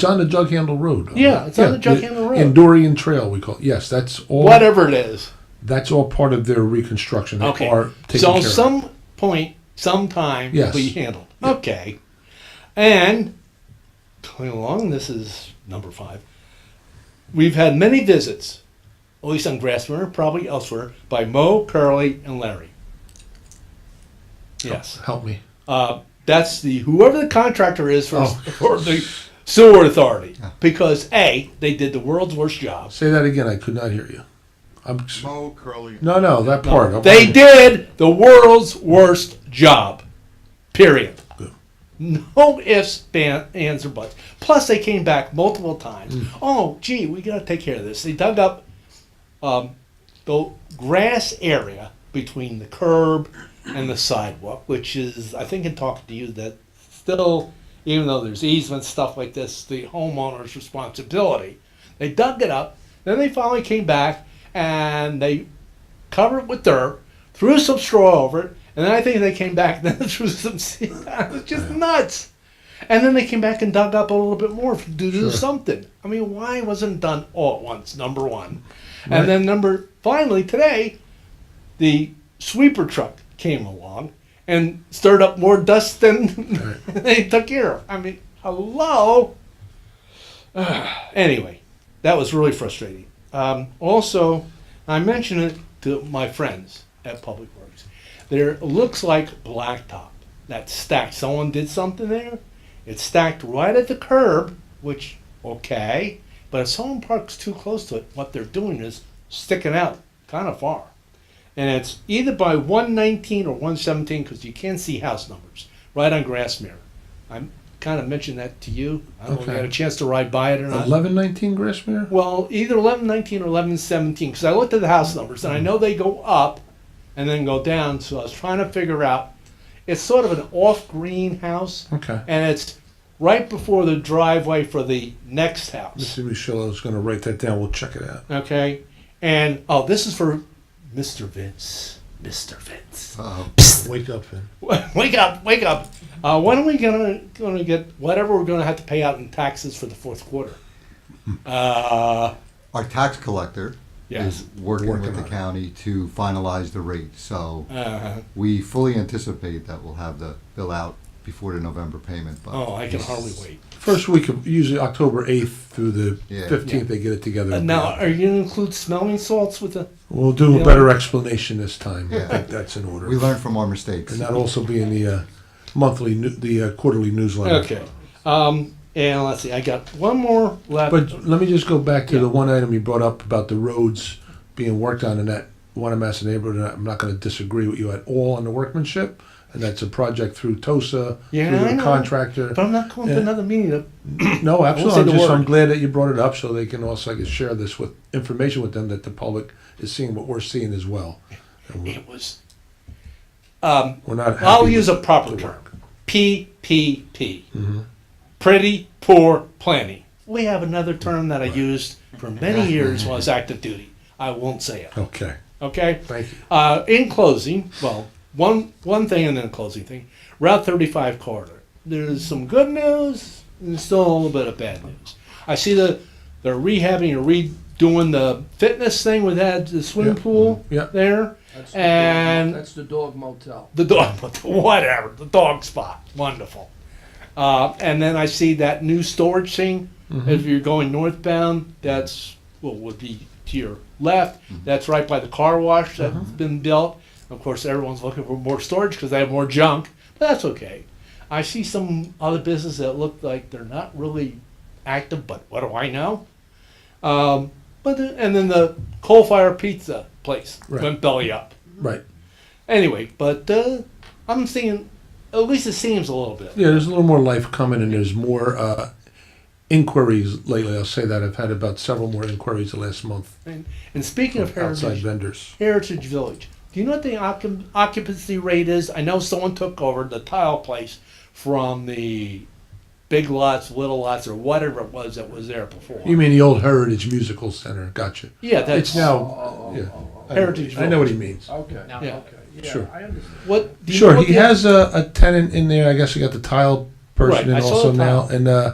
on the jug handle road. Yeah, it's on the jug handle road. Endurian Trail, we call it. Yes, that's all. Whatever it is. That's all part of their reconstruction. They Okay. are taken So care at some point, sometime, Yes. it'll be handled. Okay. And going along, this is number 5. We've had many visits, at least on Grassmere, probably elsewhere, by Mo, Curly, and Larry. Yes. Help me. That's whoever the contractor is for the sewer authority Yeah. because A, they did the world's worst job. Say that again. I could not hear you. Mo, Curly. No, that part. They did the world's worst job. Period. Good. No ifs, ands, or buts. Plus, they came back multiple times. Oh, gee, we got to take care of this. They dug up the grass area between the curb and the sidewalk, which is, I think in talking to you, that still, even though there's easements, stuff like this, the homeowner's responsibility. They dug it up. Then they finally came back and they covered it with dirt, threw some straw over it, and then I think they came back and then threw some seed. It was just nuts. And then they came back and dug up a little bit more to do something. I mean, why wasn't it done all at once, number one? Right. And then finally today, the sweeper truck came along and stirred up more dust than they took care of. I mean, hello? Anyway, that was really frustrating. Also, I mentioned it to my friends at Public Works. There looks like blacktop that's stacked. Someone did something there. It's stacked right at the curb, which, okay. But if someone parks too close to it, what they're doing is sticking out kind of far. And it's either by 119 or 117 because you can't see house numbers right on Grassmere. I kind of mentioned that to you. I don't know if you Okay. had a chance to ride by it or not. 1119 Grassmere? Well, either 1119 or 1117 because I looked at the house numbers and I know they go up and then go down. So I was trying to figure out. It's sort of an off-green house. Okay. And it's right before the driveway for the next house. Mr. Michelle is going to write that down. We'll check it out. Okay. And, this is for Mr. Vince. Mr. Vince. Uh-oh. Wake up, Finn. Wake up, wake up. When are we gonna get whatever we're gonna have to pay out in taxes for the fourth quarter? Our tax collector Yes. is working Working with the on it. county to finalize the rate. So we fully anticipate that we'll have the bill out before the November payment. But I can hardly wait. First week of usually October 8th through the Yeah. 15th, they get it together. Now, are you gonna include smelling salts with the? We'll do a Yeah. better explanation this time. I Yeah. think that's in order. we learn from our mistakes. And that also be in the quarterly newsletter. Okay. And let's see. I got one more left. But let me just go back to Yeah. the one item you brought up about the roads being worked on in that Wanamass neighborhood. And I'm not going to disagree with you at all on the workmanship. And that's a project through TOSA, Yeah, through I the know. contractor. But I'm not going to Yeah. another meeting. No, say absolutely. the I'm word. glad that you brought it up so they can also, I guess, share this with information with them that the public is seeing what we're seeing as well. And It was. we're not happy I'll with use a proper the term. work. PPP. Mhm. Pretty poor planning. We have another term that I used for many years while I was active duty. I won't say it. Okay, Okay. thank you. In closing, well, one thing and then a closing thing. Route 35 corridor. There's some good news and still a little bit of bad news. I see they're rehabbing or redoing the fitness thing with that the swimming Yeah. pool Yeah. there. And That's the dog motel. the dog, whatever, the dog spot. Wonderful. And then I see that new storage thing. If you're going northbound, that's, would be to your left. That's right by the car wash that's been built. Of course, everyone's looking for more storage because they have more junk, but that's okay. I see some other businesses that look like they're not really active, but what do I know? And then the coal fire pizza place Right. went belly up. Right. Anyway, but I'm seeing, at least it seems a little bit. Yeah, there's a little more life coming, and there's more inquiries lately. I'll say that I've had about several more inquiries the last month And speaking of from outside Heritage, vendors. Heritage Village, do you know what the occupancy rate is? I know someone took over the tile place from the big lots, little lots, or whatever it was that was there before. You mean the old Heritage Musical Center? Gotcha. Yeah, that's It's now. Yeah. Heritage I know what he Village. means. Okay. Yeah. Okay. Yeah, Sure. I understand. What? Do you know Sure, what he the- has a tenant in there. I guess he got the tile person Right, in I saw also the now, tile. and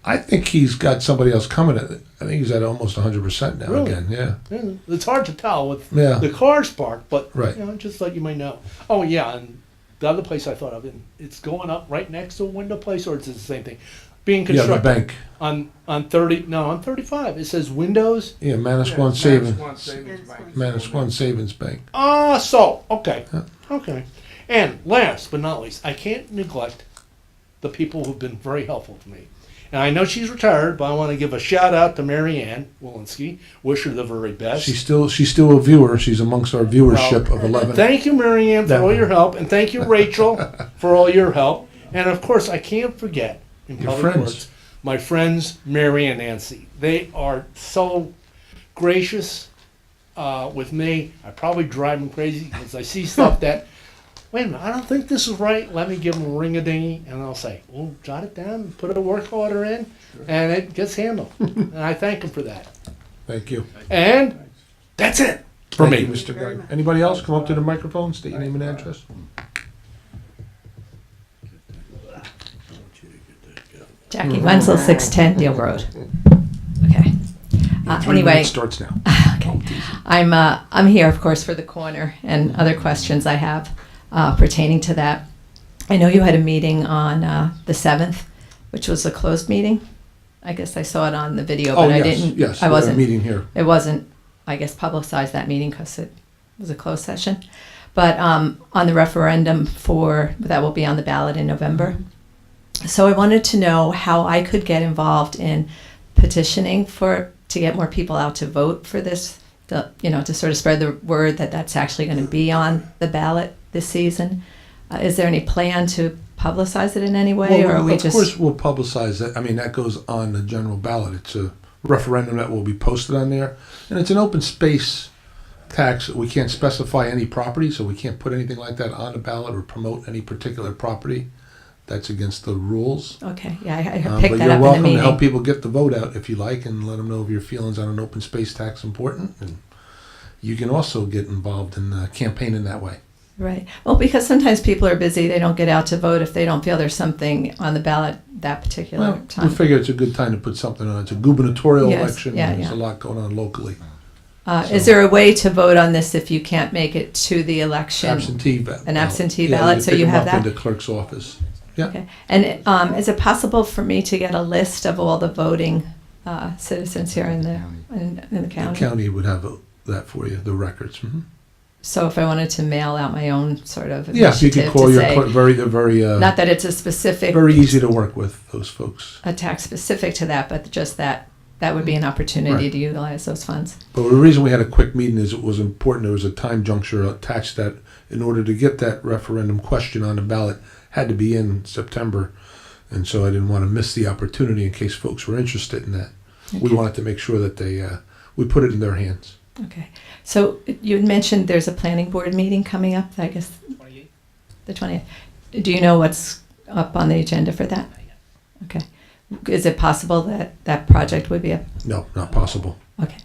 I think he's got somebody else coming. I think he's at almost 100% now Really? again. Yeah, Yeah, it's hard to tell with yeah, the cars parked, but Right. just let you might know. Oh yeah, and the other place I thought of, and it's going up right next to a window place, or it's the same thing, being yeah. The constructed bank. on 35. It says windows. Yeah, Manasquan Savings. Savings Manasquan Savings Bank. Okay, Yeah. okay. And last but not least, I can't neglect the people who've been very helpful to me. And I know she's retired, but I want to give a shout out to Mary Ann Walensky. Wish her the very best. She's still a viewer. She's amongst our viewership of 11. Thank you, Mary Ann, for all your help, and thank you, Rachel, for all your help. And of course, I can't forget, in Your public friends. words, my friends Mary and Nancy. They are so gracious with me. I probably drive them crazy because I see stuff that, wait a minute, I don't think this is right. Let me give them a ring-a-dingy, and I'll say, oh, jot it down, put a work order in, and it gets handled. And I thank them for that. Thank you. And that's it for Thank me. you, Mr. Guy. Anybody else? Come up to the microphone, state your name and address. Jackie Wenzel, 610 Deal Road. Okay. 3 Anyway, minutes starts now. okay. I'm here, of course, for the corner and other questions I have pertaining to that. I know you had a meeting on the 7th, which was a closed meeting. I guess I saw it on the video, but I didn't. Yes, I we had a wasn't. meeting here. It wasn't, I guess, publicized that meeting because it was a closed session. But on the referendum that will be on the ballot in November. So I wanted to know how I could get involved in petitioning to get more people out to vote for this, to sort of spread the word that that's actually going to be on the ballot this season. Is there any plan to publicize it in any way, or are we of just? course, we'll publicize that. I mean, that goes on the general ballot. It's a referendum that will be posted on there, and it's an open space tax. We can't specify any property, so we can't put anything like that on the ballot or promote any particular property. That's against the rules. Okay, yeah, I But picked that you're up in welcome the to help meeting. people get the vote out if you like, and let them know of your feelings on an open space tax important. And you can also get involved in campaigning that way. Right. Well, because sometimes people are busy, they don't get out to vote if they don't feel there's something on the ballot that particular Well, we time. figure it's a good time to put something on. It's a gubernatorial Yes, election. yeah, and there's yeah. a lot going on locally. Is there a way to vote on this if you can't make it to the election? Absentee ballot. An absentee Yeah, ballot, you so pick you 'em have up that? in the clerk's office. Yeah. Okay. And is it possible for me to get a list of all the voting citizens here in the The county? county would have that for you, the records. So if I wanted to mail out my own sort of Yes, you can initiative call to your say, they're very not that it's a specific very easy to work with, those folks. attack specific to that, but just that would be an opportunity Right. to utilize those funds. But the reason we had a quick meeting is it was important. There was a time juncture attached that in order to get that referendum question on the ballot had to be in September. And so I didn't want to miss the opportunity in case folks were interested in that. We Okay. wanted to make sure that we put it in their hands. Okay. So you had mentioned there's a planning board meeting coming up, I guess, 28th. the 20th. Do you know what's up on the agenda for that? Okay. Is it possible that that project would be up? No, not possible. Okay.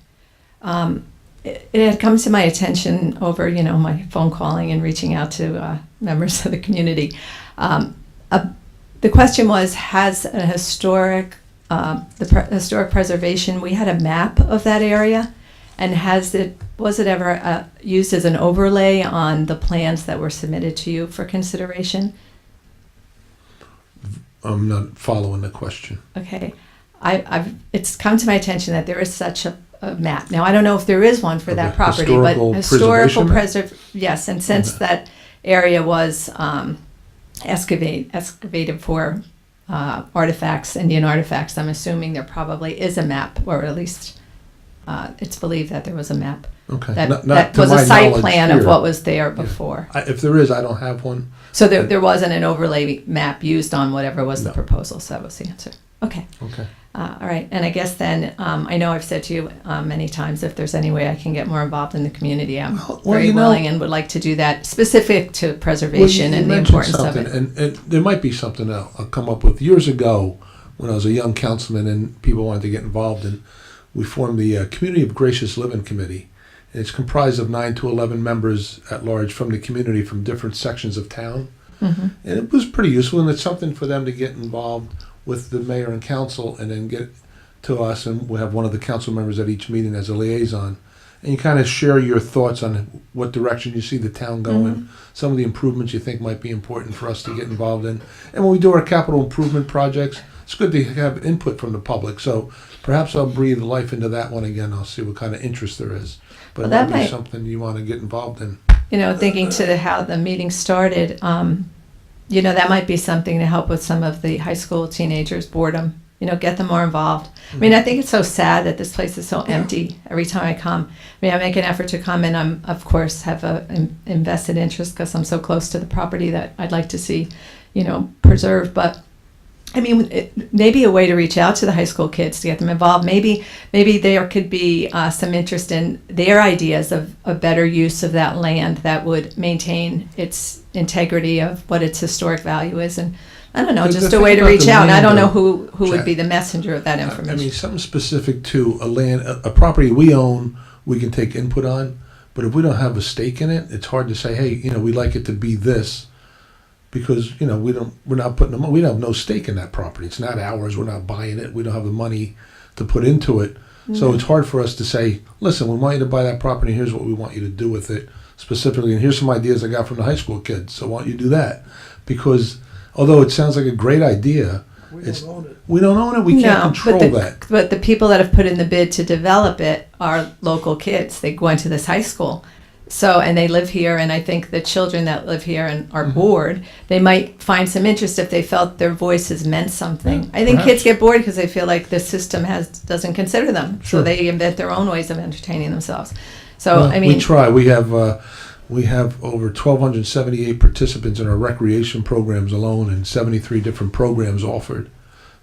It had come to my attention over, my phone calling and reaching out to members of the community. The question was, has a historic preservation, we had a map of that area, and was it ever used as an overlay on the plans that were submitted to you for consideration? I'm not following the question. Okay, it's come to my attention that there is such a map. Now, I don't know if there is one for Of that the property, historical but historical preservation yes, and since that area was excavated for artifacts, Indian artifacts, I'm assuming there probably is a map, or at least it's believed that there was a map. Okay. That Not to was a my site knowledge plan of here. what was there before. If there is, I don't have one. So there wasn't an overlay map used on whatever was the No. proposal, so that was the answer. Okay. Okay. All right, and I guess then, I know I've said to you many times, if there's any way I can get more involved in the community, I'm Well, very willing and would like to do that, specific to preservation and the mentioned importance of something, it. and there might be something I'll come up with. Years ago, when I was a young councilman and people wanted to get involved, and we formed the Community of Gracious Living Committee. And it's comprised of 9 to 11 members at large from the community from different sections of town. Mhm. And it was pretty useful, and it's something for them to get involved with the mayor and council and then get to us, and we have one of the council members at each meeting as a liaison. And you kind of share your thoughts on what direction you see the town going, some of the improvements you think might be important for us to get involved in. And when we do our capital improvement projects, it's good to have input from the public. So perhaps I'll breathe life into that one again. I'll see what kind of interest there is. But Well, it that might be might- something you want to get involved in. Thinking to how the meeting started, that might be something to help with some of the high school teenagers' boredom, get them more involved. I mean, I think it's so sad that this place is so empty every time I come. I mean, I make an effort to come, and I'm, of course, have a invested interest because I'm so close to the property that I'd like to see, preserved. But I mean, maybe a way to reach out to the high school kids to get them involved. Maybe there could be some interest in their ideas of a better use of that land that would maintain its integrity of what its historic value is. And I don't know, The just a thing way to about reach the out. And I don't land, know though, who would Jack, be the messenger of that I information. mean, something specific to a land, a property we own, we can take input on. But if we don't have a stake in it, it's hard to say, hey, we'd like it to be this. Because we're not putting we have no stake in that property. It's not ours. We're not buying it. We don't have the money to put into it. So it's hard for us to say, listen, we want you to buy that property. Here's what we want you to do with it specifically. And here's some ideas I got from the high school kids. So why don't you do that? Because although it sounds like a great idea, we don't own it. We don't own it. We can't control that. But the people that have put in the bid to develop it are local kids. They went to this high school. So, and they live here, and I think the children that live here and are bored, they might find some interest if they felt their voices meant something. I think kids get bored because they feel like the system doesn't consider them, so they invent their own ways of entertaining themselves. So, I mean, we try. We have over 1,278 participants in our recreation programs alone, and 73 different programs offered.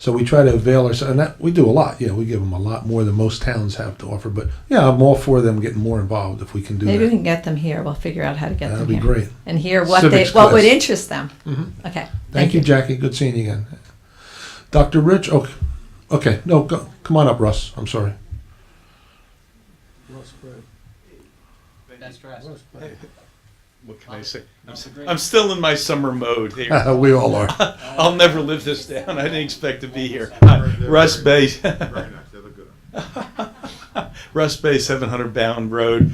So we try to avail ourselves, and that we do a lot. We give them a lot more than most towns have to offer. But I'm all for them getting more involved if we can do maybe that. we can get them here. We'll figure out how to get That'd them be here. great. And hear what Civics what would class. interest them. Okay. Thank you, Jackie. Good seeing you again. Dr. Rich. Okay. No, go. Come on up, Russ. I'm sorry. What can I say? I'm still in my summer mode here. We all are. I'll never live this down. I didn't expect to be here. Russ Bay. Very nice, they look good. Russ Bay, 700 Bound Road.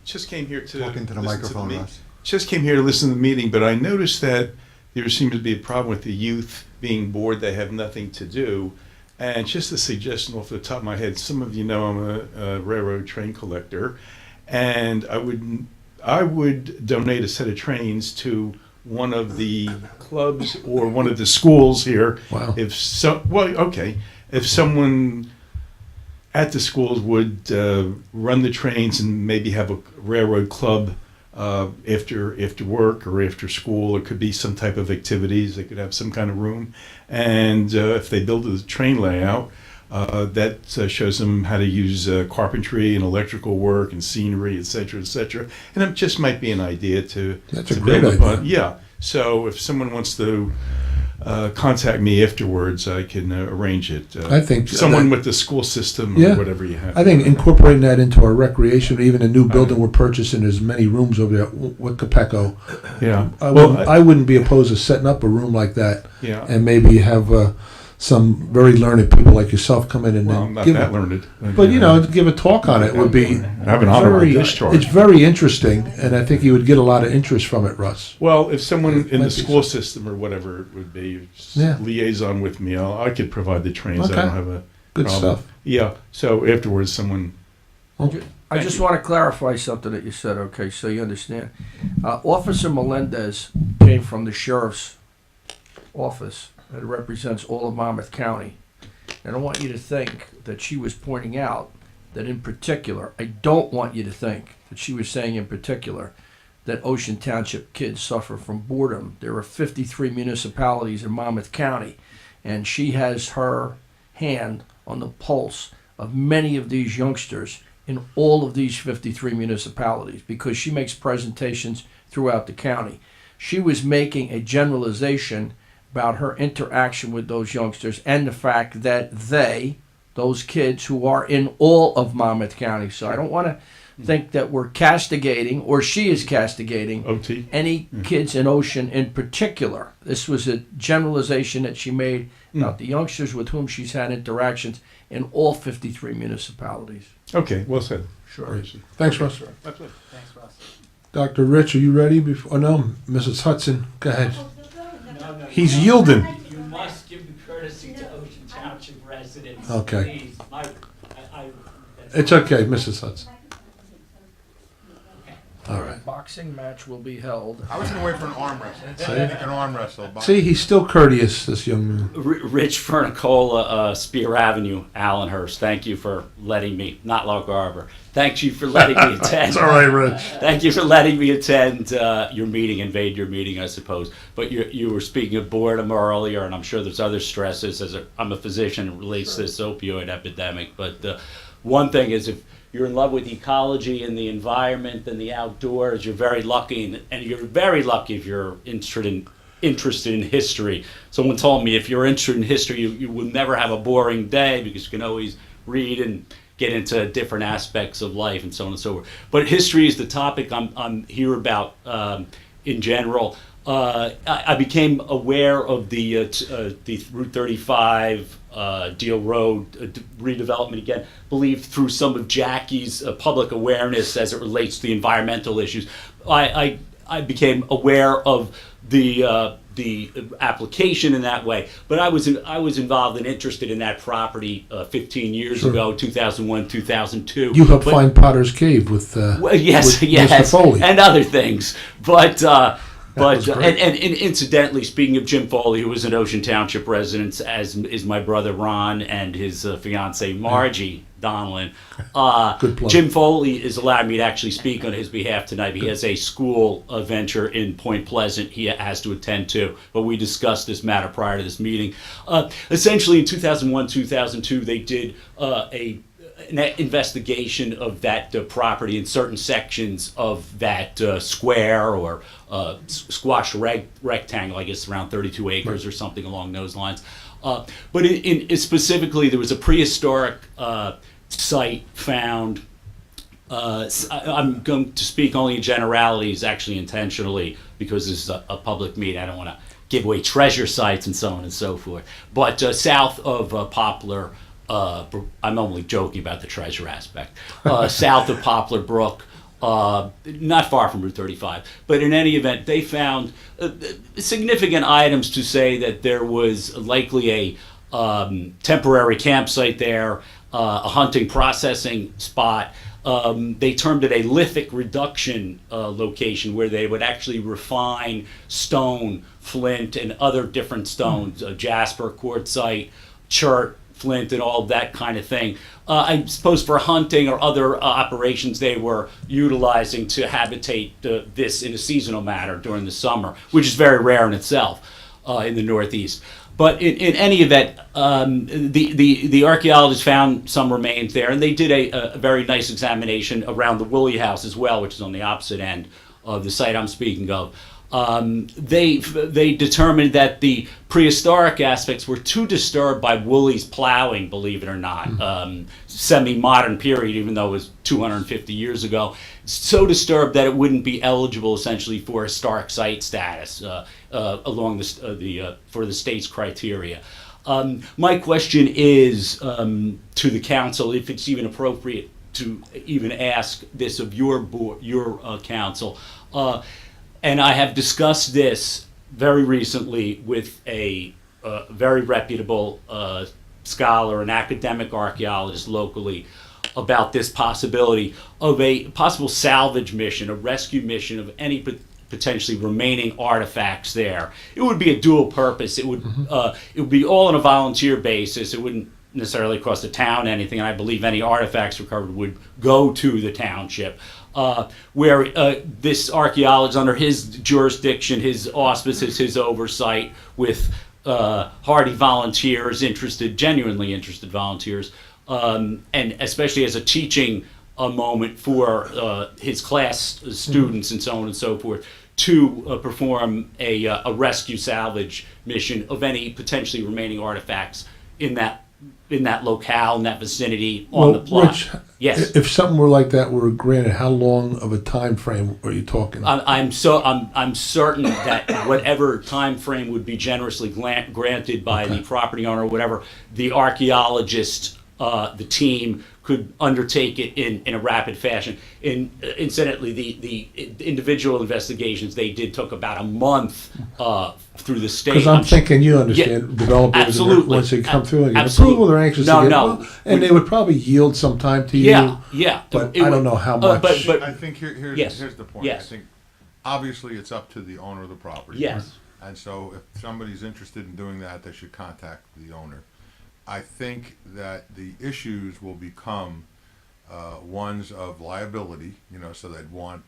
Just came here to Talk into the listen microphone, to the Russ. Just came here to listen to the meeting, but I noticed that there seemed to be a problem with the youth being bored. They have nothing to do. And just a suggestion off the top of my head, some of you know I'm a railroad train collector, and I would donate a set of trains to one of the clubs or one of the schools here. Wow. If someone at the schools would run the trains and maybe have a railroad club after work or after school, it could be some type of activities. They could have some kind of room, and if they build a train layout, that shows them how to use carpentry and electrical work and scenery, et cetera, and it just might be an idea to That's a to great build upon. idea. Yeah. So if someone wants to contact me afterwards, I can arrange it. I think someone that- with the school system Yeah. or whatever you have. I think incorporating that into our recreation, even a new building we're purchasing, there's many rooms over there with Capeco. Yeah. I wouldn't be opposed to setting up a room like that Yeah. and maybe have some very learned people like yourself come in and Well, then I'm not give that learned. But give a talk on it would be I have an honorable very, discharge. it's very interesting, and I think you would get a lot of interest from it, Russ. Well, if someone in Might the be school system or whatever it would be, Yeah. liaison with me, I could provide the trains. Okay. I don't have a Good problem. stuff. Yeah. So afterwards, someone. I just want to clarify something that you said, okay, so you understand. Officer Melendez came from the sheriff's office that represents all of Monmouth County. And I want you to think that she was pointing out that in particular, I don't want you to think that she was saying in particular that Ocean Township kids suffer from boredom. There are 53 municipalities in Monmouth County, and she has her hand on the pulse of many of these youngsters in all of these 53 municipalities because she makes presentations throughout the county. She was making a generalization about her interaction with those youngsters and the fact that those kids who are in all of Monmouth County. So I don't want to think that we're castigating, or she is castigating, OT. any kids in Ocean in particular. This was a generalization that she made about the youngsters with whom she's had interactions in all 53 municipalities. Okay. Well said. Sure. Thanks, Russ. Thanks, Russ. Dr. Rich, are you ready? Before? Oh, no, Mrs. Hudson, go ahead. He's yielding. You must give the courtesy to Ocean Township residents. Okay. Please. It's okay, Mrs. Hudson. All right. Box boxing match will be held. I was gonna wait for an arm wrestle. I think an arm wrestle. See, he's still courteous, this young man. Rich Fernicola, Spear Avenue, Allenhurst. Thank you for letting me, not Lock Harbor. Thank you for letting me attend. It's all right, Rich. Thank you for letting me attend your meeting, invade your meeting, I suppose. But you were speaking of boredom earlier, and I'm sure there's other stresses. I'm a physician, it relates to this opioid epidemic. But one thing is, if you're in love with ecology and the environment and the outdoors, you're very lucky, and you're very lucky if you're interested in history. Someone told me if you're interested in history, you will never have a boring day because you can always read and get into different aspects of life and so on and so forth. But history is the topic I'm here about in general. I became aware of the Route 35 Deal Road redevelopment again, believed through some of Jackie's public awareness as it relates to the environmental issues. I became aware of the application in that way, but I was involved and interested in that property 15 years ago, 2001, 2002. You helped find Potter's Cave with, yes, with Mr. Foley. and other things, but was great. and incidentally, speaking of Jim Foley, who was an Ocean Township resident, as is my brother Ron and his fiancee Margie Donlin. Good plug. Jim Foley has allowed me to actually speak on his behalf tonight. He has a school venture in Point Pleasant he has to attend to, but we discussed this matter prior to this meeting. Essentially, in 2001, 2002, they did an investigation of that property in certain sections of that square or squashed rectangle, I guess around 32 acres or something along those lines. But specifically, there was a prehistoric site found. I'm going to speak only in generalities, actually intentionally, because this is a public meeting. I don't want to give away treasure sites and so on and so forth. But south of Poplar, I'm only joking about the treasure aspect. South of Poplar Brook, not far from Route 35. But in any event, they found significant items to say that there was likely a temporary campsite there, a hunting processing spot. They termed it a lithic reduction location where they would actually refine stone, flint, and other different stones, jasper, quartzite, chert, flint, and all of that kind of thing. I suppose for hunting or other operations they were utilizing to habitate this in a seasonal manner during the summer, which is very rare in itself in the Northeast. But in any event, the archaeologists found some remains there, and they did a very nice examination around the Woolley House as well, which is on the opposite end of the site I'm speaking of. They determined that the prehistoric aspects were too disturbed by Woolley's plowing, believe it or not, semi-modern period, even though it was 250 years ago, so disturbed that it wouldn't be eligible essentially for historic site status along for the state's criteria. My question is to the council, if it's even appropriate to even ask this of your board, your council. And I have discussed this very recently with a very reputable scholar, an academic archaeologist locally, about this possibility of a possible salvage mission, a rescue mission of any potentially remaining artifacts there. It would be a dual purpose. It would be all on a volunteer basis. It wouldn't necessarily cost the town anything, and I believe any artifacts recovered would go to the township. Where this archaeologist, under his jurisdiction, his auspices, his oversight, with hardy volunteers, genuinely interested volunteers, and especially as a teaching moment for his class students and so on and so forth, to perform a rescue salvage mission of any potentially remaining artifacts in that locale, in that vicinity, on the plot. Rich, yes. If something were like that were granted, how long of a time frame are you talking? I'm certain that whatever time frame would be generously granted by the property owner or whatever, the archaeologist, the team could undertake it in a rapid fashion. Incidentally, the individual investigations they did took about a month through the state. Because I'm thinking you understand developers, absolutely. Once they come through and get Absolutely. approval, they're anxious to get well, and they would probably yield some time to you. Yeah. But I don't know how much. But I think here's Yes. the point. Yes. I think obviously, it's up to the owner of the property. Yes. And so if somebody's interested in doing that, they should contact the owner. I think that the issues will become ones of liability, so they'd want,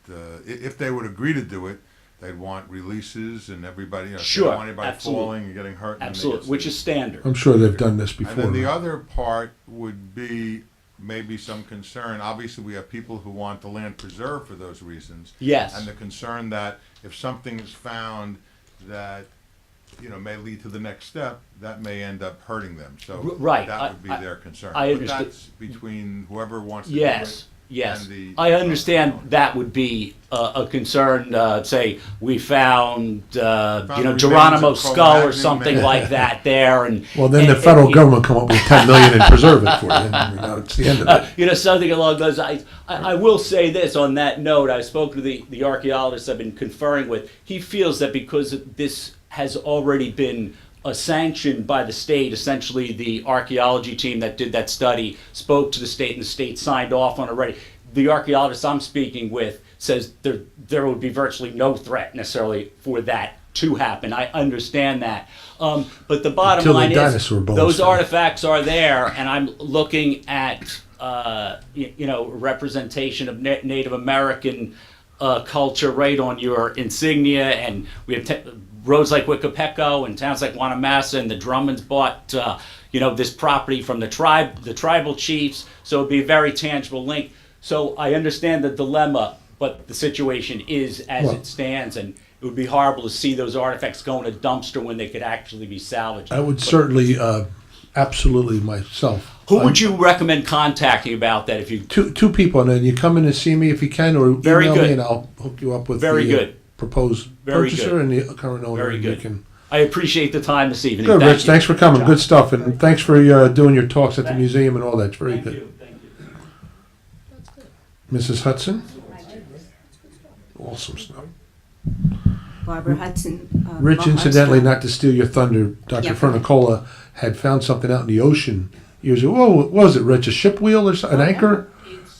if they would agree to do it, they'd want releases and everybody, if they Sure, don't want anybody absolutely. falling and getting hurt. and they Absolutely, get which sued. is standard. I'm sure they've done this And before. then the right? other part would be maybe some concern. Obviously, we have people who want the land preserved for those reasons. Yes. And the concern that if something is found that, may lead to the next step, that may end up hurting them. So Right. that would be I- their concern. I But understand. that's between whoever wants to Yes, do it. yes. and the- I understand that would be a concern, say, we found, remains Geronimo's of skull or Cro-Magnon something man. like that there, and. Well, then and- the federal and- government come up with 10 million and preserve it for you. It's the end of it. Something along those lines. I will say this on that note. I spoke to the archaeologist I've been conferring with. He feels that because this has already been sanctioned by the state, essentially the archaeology team that did that study spoke to the state and the state signed off on it already. The archaeologist I'm speaking with says there would be virtually no threat necessarily for that to happen. I understand that. But the bottom Until the line is dinosaur bones those fell. artifacts are there, and I'm looking at representation of Native American culture right on your insignia, and we have roads like Wickapeco and towns like Wanamassa, and the Drummonds bought this property from the tribal chiefs, so it'd be a very tangible link. So I understand the dilemma, but the situation is as Well- it stands, and it would be horrible to see those artifacts go in a dumpster when they could actually be salvaged. I would certainly, absolutely myself. Who would you recommend contacting about that if you? Two people, and then you come in and see me if you can, or Very email me good. and I'll hook you up with Very the good. proposed Very purchaser good. and the current owner. Very and good. you can- I appreciate the time this evening. Good, Thank Rich. you. Thanks for coming. John. Good stuff, and thanks for doing your talks at the museum and all that. It's very Thank good. you. Thank you. Mrs. Hudson? Awesome stuff. Barbara Hudson. Rich, Mohawk incidentally, Star. not to steal your thunder, Dr. Yeah. Fernicola had found something out in the ocean years ago. What was it, Rich? A ship wheel or something? An anchor?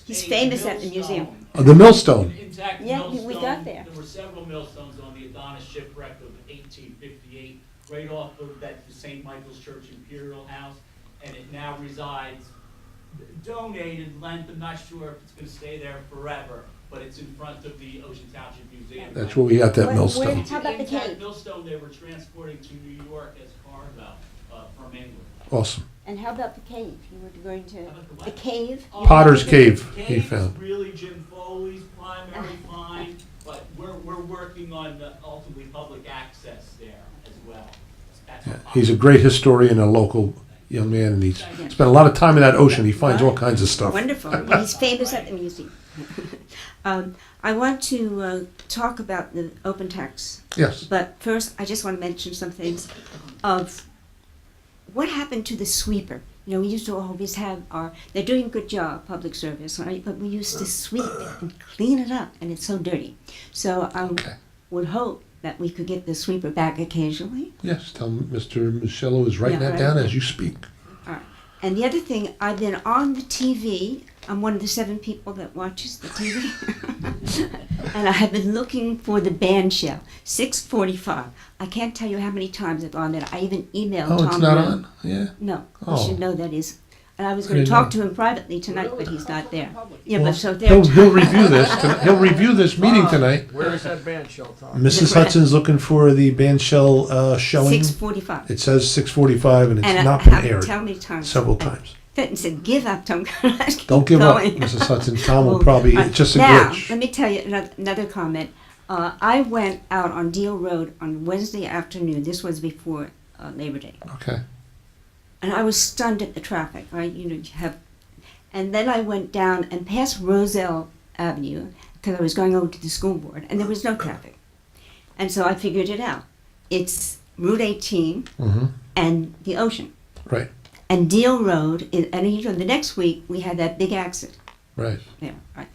He's famous at the museum. The millstone. Exact Yeah, we millstone. got there. There were several millstones on the Adonis shipwreck of 1858, right off of that St. Michael's Church Imperial House, and it now resides, donated, lent, I'm not sure if it's going to stay there forever, but it's in front of the Ocean Township Museum. That's where we got that Where- millstone. How about the Intact cave? millstone they were transporting to New York as cargo from England. Awesome. And how about the cave? You were going to, How about the what? the cave? Potter's Cave, he Cave's found. really Jim Foley's primary find, but we're working on ultimately public access there as well. That's Yeah. what He's a great historian, a local young man, and he's spent a lot of time in that ocean. He finds all kinds of stuff. Wonderful. He's famous at the museum. I want to talk about the open text. Yes. But first, I just want to mention some things of what happened to the sweeper. We used to always have they're doing a good job, public service, right? But we used to sweep it and clean it up, and it's so dirty. So I would hope that we could get the sweeper back occasionally. Yes, tell Mr. Michello is writing Yeah, that right. down as you speak. All right. And the other thing, I've been on the TV. I'm one of the 7 people that watches the TV. And I have been looking for the band shell, 6:45. I can't tell you how many times I've gone there. I even emailed Oh, Tom. it's not Brown. on? Yeah. No, Oh. you should know that is. And I was I going to didn't talk know. to him privately tonight, but he's not there. Yeah, Well, but so there. he'll review this. He'll review this meeting tonight. Where is that band shell, Tom? Mrs. Hudson's looking for the band shell showing. 6:45. It says 6:45, and it's And not I been have to aired tell me times. several times. Fenton said, "Give up, Tom." Don't give up, going. Mrs. Hudson. Tom will Well, probably. It's just a now, glitch. let me tell you another comment. I went out on Deal Road on Wednesday afternoon. This was before Labor Day. Okay. And I was stunned at the traffic, right? You have, and then I went down and past Roselle Avenue because I was going over to the school board, and there was no traffic. And so I figured it out. It's Route 18 Mm-hmm. and the ocean. Right. And Deal Road, and the next week we had that big accident. Right. Yeah, right.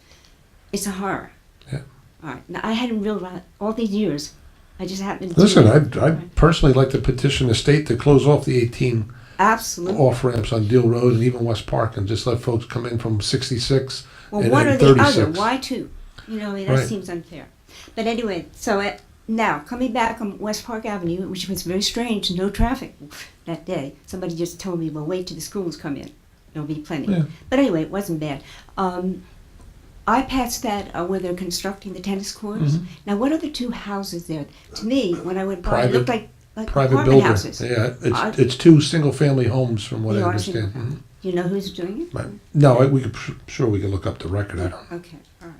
It's a horror. Yeah. All right. Now I hadn't realized all these years. I just happened to. Listen, I'd personally like to petition the state to close off the 18 Absolutely. off ramps on Deal Road and even West Park, and just let folks come in from 66 Well, and one or and the 36. other. Why two? That Right. seems unfair. But anyway, so now coming back on West Park Avenue, which was very strange, no traffic that day. Somebody just told me, well, wait till the schools come in. There'll be plenty. Yeah. But anyway, it wasn't bad. I passed that where they're constructing the tennis courts. Mhm. Now, what are the two houses there? To me, when I went by, it Private- looked like Private apartment builder. houses. Yeah, I- it's two single-family homes from what You I are single- understand. Mhm. Do you know who's doing it? Right. No, we could, sure we could look up the record. I don't. Okay, all right.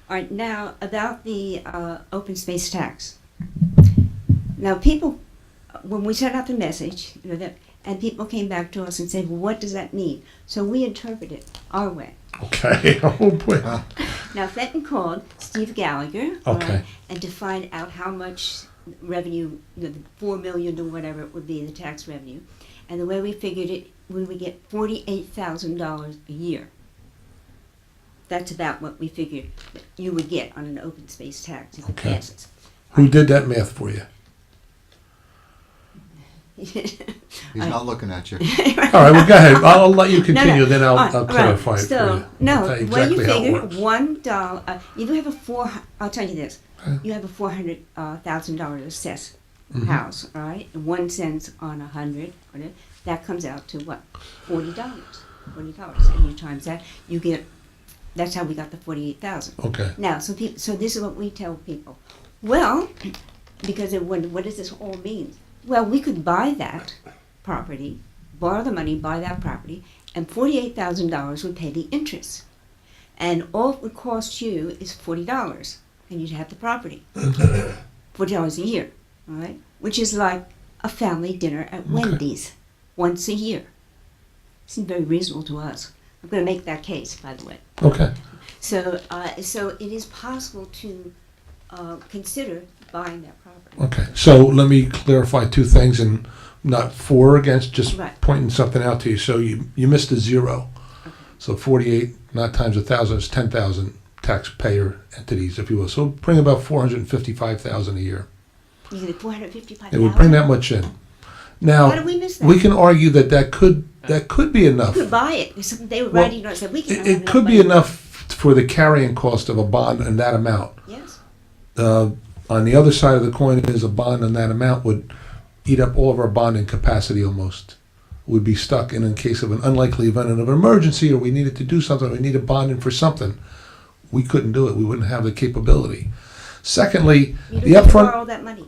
All right, now about the open space tax. Now, people, when we sent out the message, and people came back to us and said, well, what does that mean? So we interpret it our way. Okay. Oh boy. Now, Fenton called Steve Gallagher Okay. and to find out how much revenue, the 4 million or whatever it would be, the tax revenue. And the way we figured it, we would get $48,000 a year. That's about what we figured that you would get on an open space tax if it Okay. passes. Who did that math for you? He's not looking at you. All right, well, go ahead. I'll let you continue, then All I'll right, clarify it for so, you. no, I'll tell you well, you exactly how it figure works. $1, you do have a I'll tell you this, Okay. you have a $400,000 assessed Mhm. house, all right? 1 cent on 100, whatever, that comes out to what? $40. And you times that, you get, that's how we got the 48,000. Okay. Now, so this is what we tell people. Well, because what does this all mean? Well, we could buy that property, borrow the money, buy that property, and $48,000 would pay the interest. And all it would cost you is $40, and you'd have the property. $40 a year, all right? Which is like a family dinner at Wendy's once a year. Seems very reasonable to us. I'm going to make that case, by the way. Okay. So it is possible to consider buying that property. Okay. So let me clarify two things, and not for or against, just Right. pointing something out to you. So you missed a zero. Okay. So 48, not times 1,000, is 10,000 taxpayer entities, if you will. So bring about 455,000 a year. You get $455,000. It would bring that much in. Now, How did we miss that? we can argue that could be enough. You could buy it. They were Well, writing notes that we can. It could be enough for the carrying cost of a bond in that amount. Yes. On the other side of the coin is a bond in that amount would eat up all of our bonding capacity almost. We'd be stuck in case of an unlikely event of an emergency, or we needed to do something, we needed bonding for something. We couldn't do it. We wouldn't have the capability. Secondly, You the don't upfront borrow that money.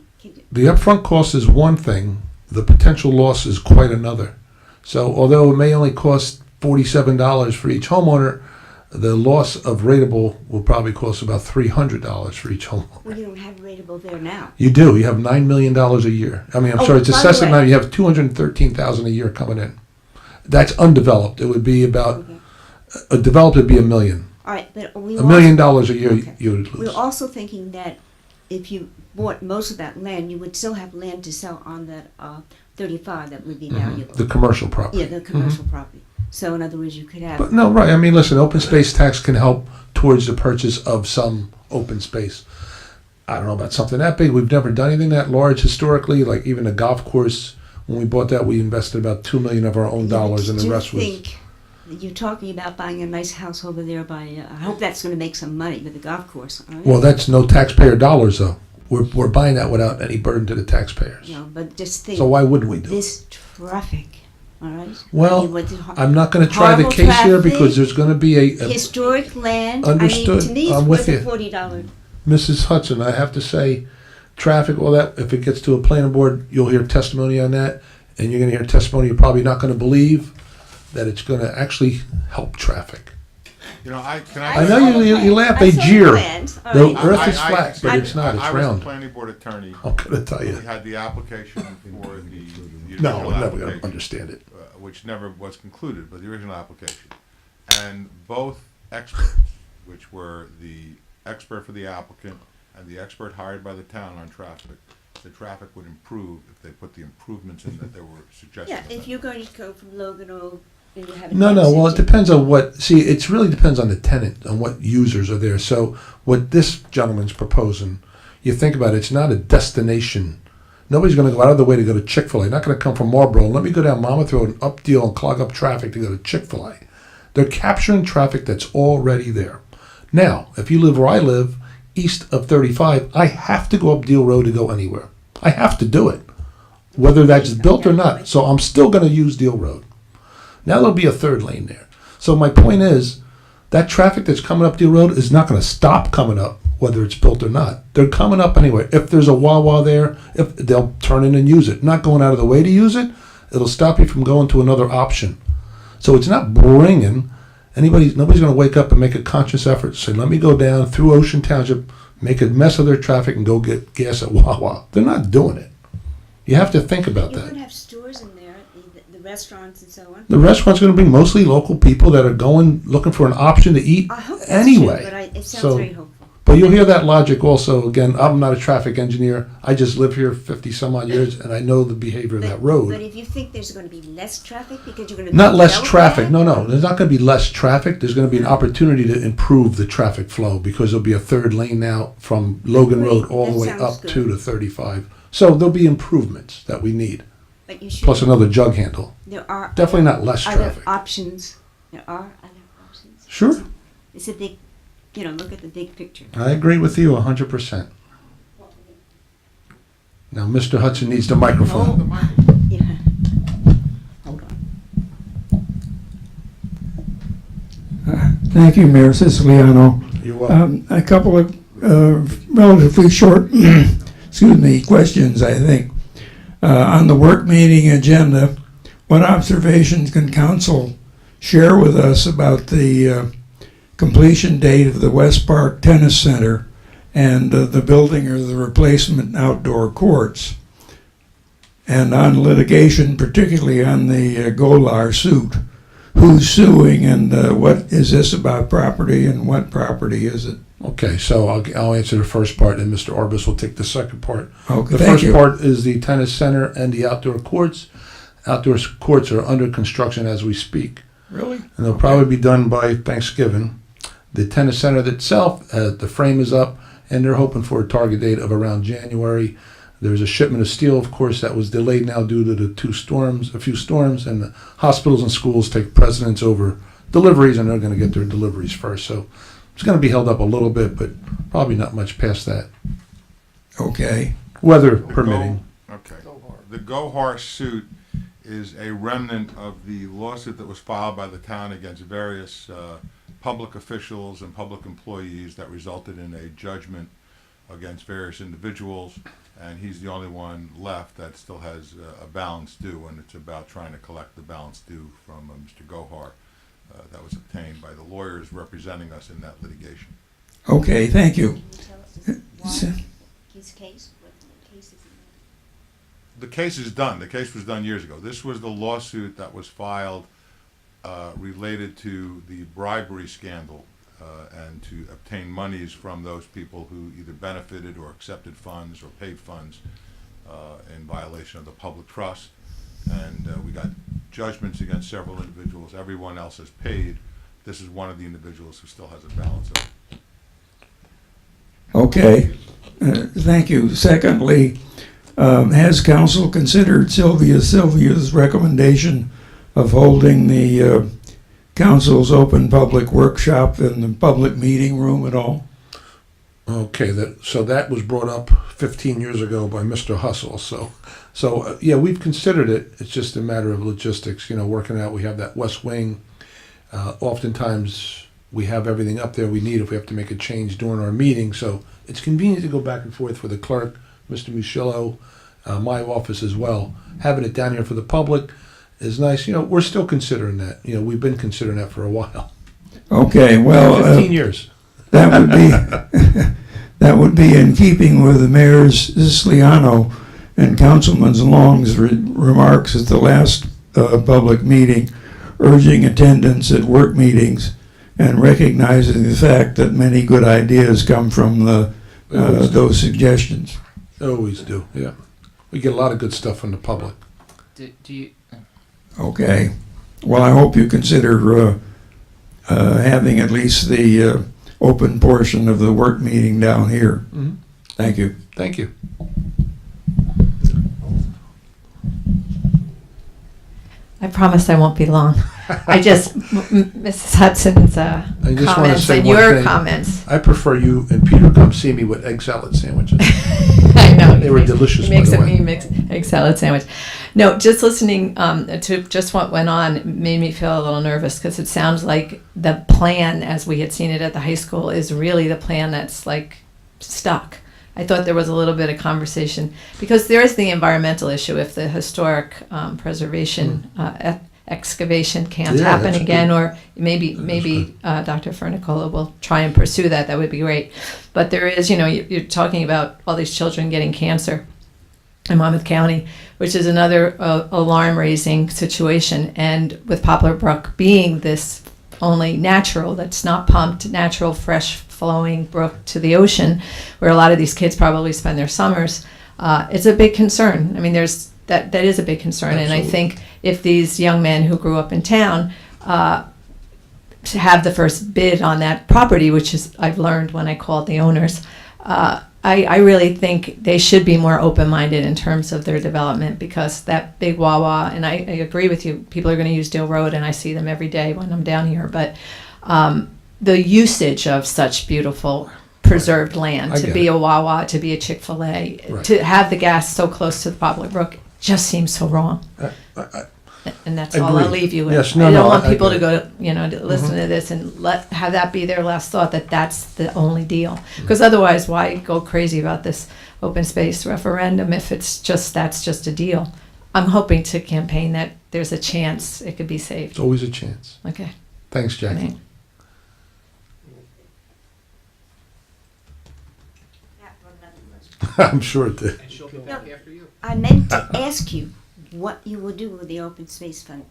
the upfront cost is one thing. The potential loss is quite another. So although it may only cost $47 for each homeowner, the loss of rateable will probably cost about $300 for each homeowner. Well, you don't have rateable there now. You do. You have $9 million a year. I mean, I'm Oh, sorry, it's by the assessed at way- now. You have $213,000 a year coming in. That's undeveloped. It would be about developed. It'd be $1 million. All right, but $1 million a year Okay. you would We're lose. also thinking that if you bought most of that land, you would still have land to sell on that 35 that would be valuable. The commercial property. Yeah, the commercial property. So in other words, you could have. But no, right. I mean, listen, open space tax can help towards the purchase of some open space. I don't know about something that big. We've never done anything that large historically. Like even a golf course, when we bought that, we invested about $2 million of our own dollars, and the rest was. Think that you're talking about buying a nice house over there by. I hope that's going to make some money with the golf course. All right? Well, that's no taxpayer dollars, though. We're buying that without any burden to the taxpayers. No, but just think. So why wouldn't we do it? This traffic. All right. Well, I mean, with the I'm not going to try the horrible case here traffic, because there's going to be a historic land. Understood. I mean, to me, it's I'm worth with a you. $40. Mrs. Hudson, I have to say, traffic, all that, if it gets to a planning board, you'll hear testimony on that, and you're going to hear testimony you're probably not going to believe that it's going to actually help traffic. You know, I know you laugh, they jeer. The earth is flat, but it's not, it's I was round. a planning board attorney. I'm going to tell you. We had the application for the No, original I'm never going to application, understand it. which never was concluded, but the original application. And both experts, which were the expert for the applicant and the expert hired by the town on traffic, the traffic would improve if they put the improvements in that they were suggesting. Yeah, if you're going to go from Logan or you have a No, well, it density- depends on what, see, it really depends on the tenant, on what users are there. So what this gentleman's proposing, you think about it, it's not a destination. Nobody's going to go out of their way to go to Chick-fil-A. Not going to come from Marlboro. Let me go down Monmouth Road and up Deal and clog up traffic to go to Chick-fil-A. They're capturing traffic that's already there. Now, if you live where I live, east of 35, I have to go up Deal Road to go anywhere. I have to do it, whether that's built or not. So I'm still going to use Deal Road. Now there'll be a third lane there. So my point is, that traffic that's coming up Deal Road is not going to stop coming up, whether it's built or not. They're coming up anyway. If there's a Wawa there, if they'll turn in and use it. Not going out of the way to use it, it'll stop you from going to another option. So it's not bringing nobody's going to wake up and make a conscious effort to say, let me go down through Ocean Township, make a mess of their traffic, and go get gas at Wawa. They're not doing it. You have to think about You that. would have stores in there, the restaurants and so on. The restaurant's going to bring mostly local people that are going looking for an option to eat I hope that's anyway. true, but it sounds So- very hopeful. But you'll hear that logic also. Again, I'm not a traffic engineer. I just live here 50 some odd years, and I know the behavior of that But road. if you think there's going to be less traffic because you're going to Not less traffic. No. There's not going to be less traffic. There's going to be an opportunity to improve the traffic flow because there'll be a third lane now from Logan Road all the way That up sounds to good. the 35. So there'll be improvements that we need. But you should. Plus another jug handle. There are Definitely not less other traffic. options. There are other options. Sure. It's a big, look at the big picture. I agree with you 100%. Now, Mr. Hudson needs the microphone. Yeah. Hold on. Thank you, Mayor Siciliano. You're welcome. A couple of relatively short questions, I think. On the work meeting agenda, what observations can council share with us about the completion date of the West Park Tennis Center and the building or the replacement outdoor courts? And on litigation, particularly on the Golar suit, who's suing and what is this about property and what property is it? Okay, so I'll answer the first part, and Mr. Orbis will take the second part. Okay, the thank first you. part is the tennis center and the outdoor courts. Outdoor courts are under construction as we speak. Really? And they'll probably be done by Thanksgiving. The tennis center itself, the frame is up, and they're hoping for a target date of around January. There's a shipment of steel, of course, that was delayed now due to a few storms, and the hospitals and schools take precedence over deliveries, and they're going to get their deliveries first. So it's going to be held up a little bit, but probably not much past that. Okay. Weather permitting. Okay. The Gohar suit is a remnant of the lawsuit that was filed by the town against various public officials and public employees that resulted in a judgment against various individuals, and he's the only one left that still has a balance due, and it's about trying to collect the balance due from Mr. Gohar that was obtained by the lawyers representing us in that litigation. Okay, thank you. Can you tell us why his case? What the case is? The case is done. The case was done years ago. This was the lawsuit that was filed related to the bribery scandal and to obtain monies from those people who either benefited or accepted funds or paid funds in violation of the public trust. And we got judgments against several individuals. Everyone else has paid. This is one of the individuals who still has a balance of it. Okay, thank you. Secondly, has council considered Sylvia's recommendation of holding the council's open public workshop in the public meeting room at all? Okay, so that was brought up 15 years ago by Mr. Hustle. So yeah, we've considered it. It's just a matter of logistics, working out. We have that west wing. Oftentimes we have everything up there we need if we have to make a change during our meeting. So it's convenient to go back and forth for the clerk, Mr. Muschillo, my office as well. Having it down here for the public is nice. We're still considering that. We've been considering that for a while. Okay, well, 15 years. That would be in keeping with the mayor's Siciliano and Councilman Long's remarks at the last public meeting, urging attendance at work meetings and recognizing the fact that many good ideas come from those suggestions. Always do, yeah. We get a lot of good stuff from the public. Do you? Okay. Well, I hope you consider having at least the open portion of the work meeting down here. Mm-hmm. Thank you. Thank you. I promise I won't be long. I just, Mrs. Hudson's I just want to comments say and one your thing. comments. I prefer you and Peter come see me with egg salad sandwiches. I know. They were delicious, He makes by the a way. mean mix egg salad sandwich. No, just listening to just what went on made me feel a little nervous because it sounds like the plan, as we had seen it at the high school, is really the plan that's like stuck. I thought there was a little bit of conversation because there is the environmental issue. If the historic preservation excavation can't Yeah, happen that's again, good. or maybe Dr. Fernicola will try and pursue that. That would be great. But there is, you're talking about all these children getting cancer in Monmouth County, which is another alarm-raising situation. And with Poplar Brook being this only natural, that's not pumped, natural, fresh flowing brook to the ocean, where a lot of these kids probably spend their summers, it's a big concern. I mean, that is a big concern. Absolutely. And I think if these young men who grew up in town to have the first bid on that property, which is I've learned when I called the owners, I really think they should be more open-minded in terms of their development, because that big Wawa, and I agree with you, people are going to use Dale Road, and I see them every day when I'm down here, but the usage of such beautiful preserved land, I to get be it. a Wawa, to be a Chick-fil-A, Right. to have the gas so close to the Poplar Brook, just seems so wrong. And that's all I'll Agreed. leave you with. Yes, no, I don't no, want I people to get go, to listen to this and have that be their last thought, that that's the only deal. Because otherwise, why go crazy about this open space referendum if that's just a deal? I'm hoping to campaign that there's a chance it could be saved. It's always a chance. Okay. Thanks, Jackie. I'm sure it did. And she'll be back after you. I meant to ask you what you will do with the open space fund.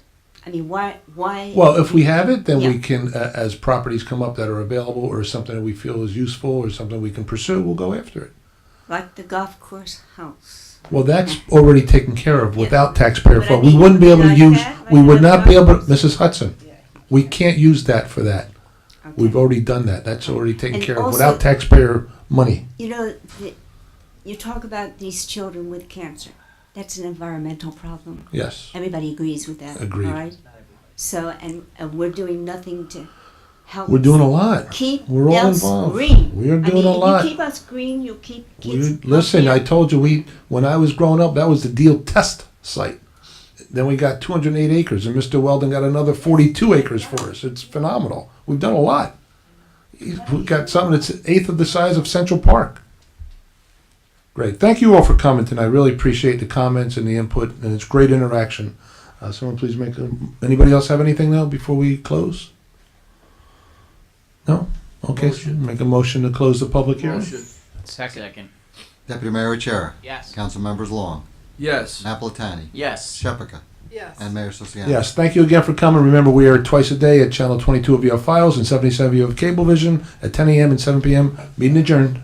I mean, why? Well, if we have it, then we Yeah. can, as properties come up that are available or something that we feel is useful or something we can pursue, we'll go after it. Like the golf course house. Well, that's already taken care of Yeah. without taxpayer But I funds. We mean, wouldn't be able to like use, that, we like would not be able, golf course? Mrs. Hudson, we can't use that for that. Okay. We've already done that. That's already taken And care of also- without taxpayer money. You know, you talk about these children with cancer. That's an environmental problem. Yes. Everybody agrees with that. Agreed. All right? So, and we're doing nothing to help. We're doing a lot. Keep We're all us involved. green. We are I doing mean, a lot. You keep us green, you keep kids Listen, I healthier. told you, when I was growing up, that was the Deal test site. Then we got 208 acres, and Mr. Weldon got another 42 acres for us. It's phenomenal. We've done a lot. We've got something that's an eighth of the size of Central Park. Great. Thank you all for coming tonight. I really appreciate the comments and the input, and it's great interaction. Someone please anybody else have anything now before we close? No? Okay, so make a motion to close the public hearing. Second. Deputy Mayor Chair. Yes. Council members Long, Yes. Napolitani, Yes. Shepherd, Yes. and Mayor Sosiano. Yes, thank you again for coming. Remember, we are twice a day at Channel 22 of your files and 77 of your Cablevision at 10 a.m. and 7 p.m. Meeting adjourned.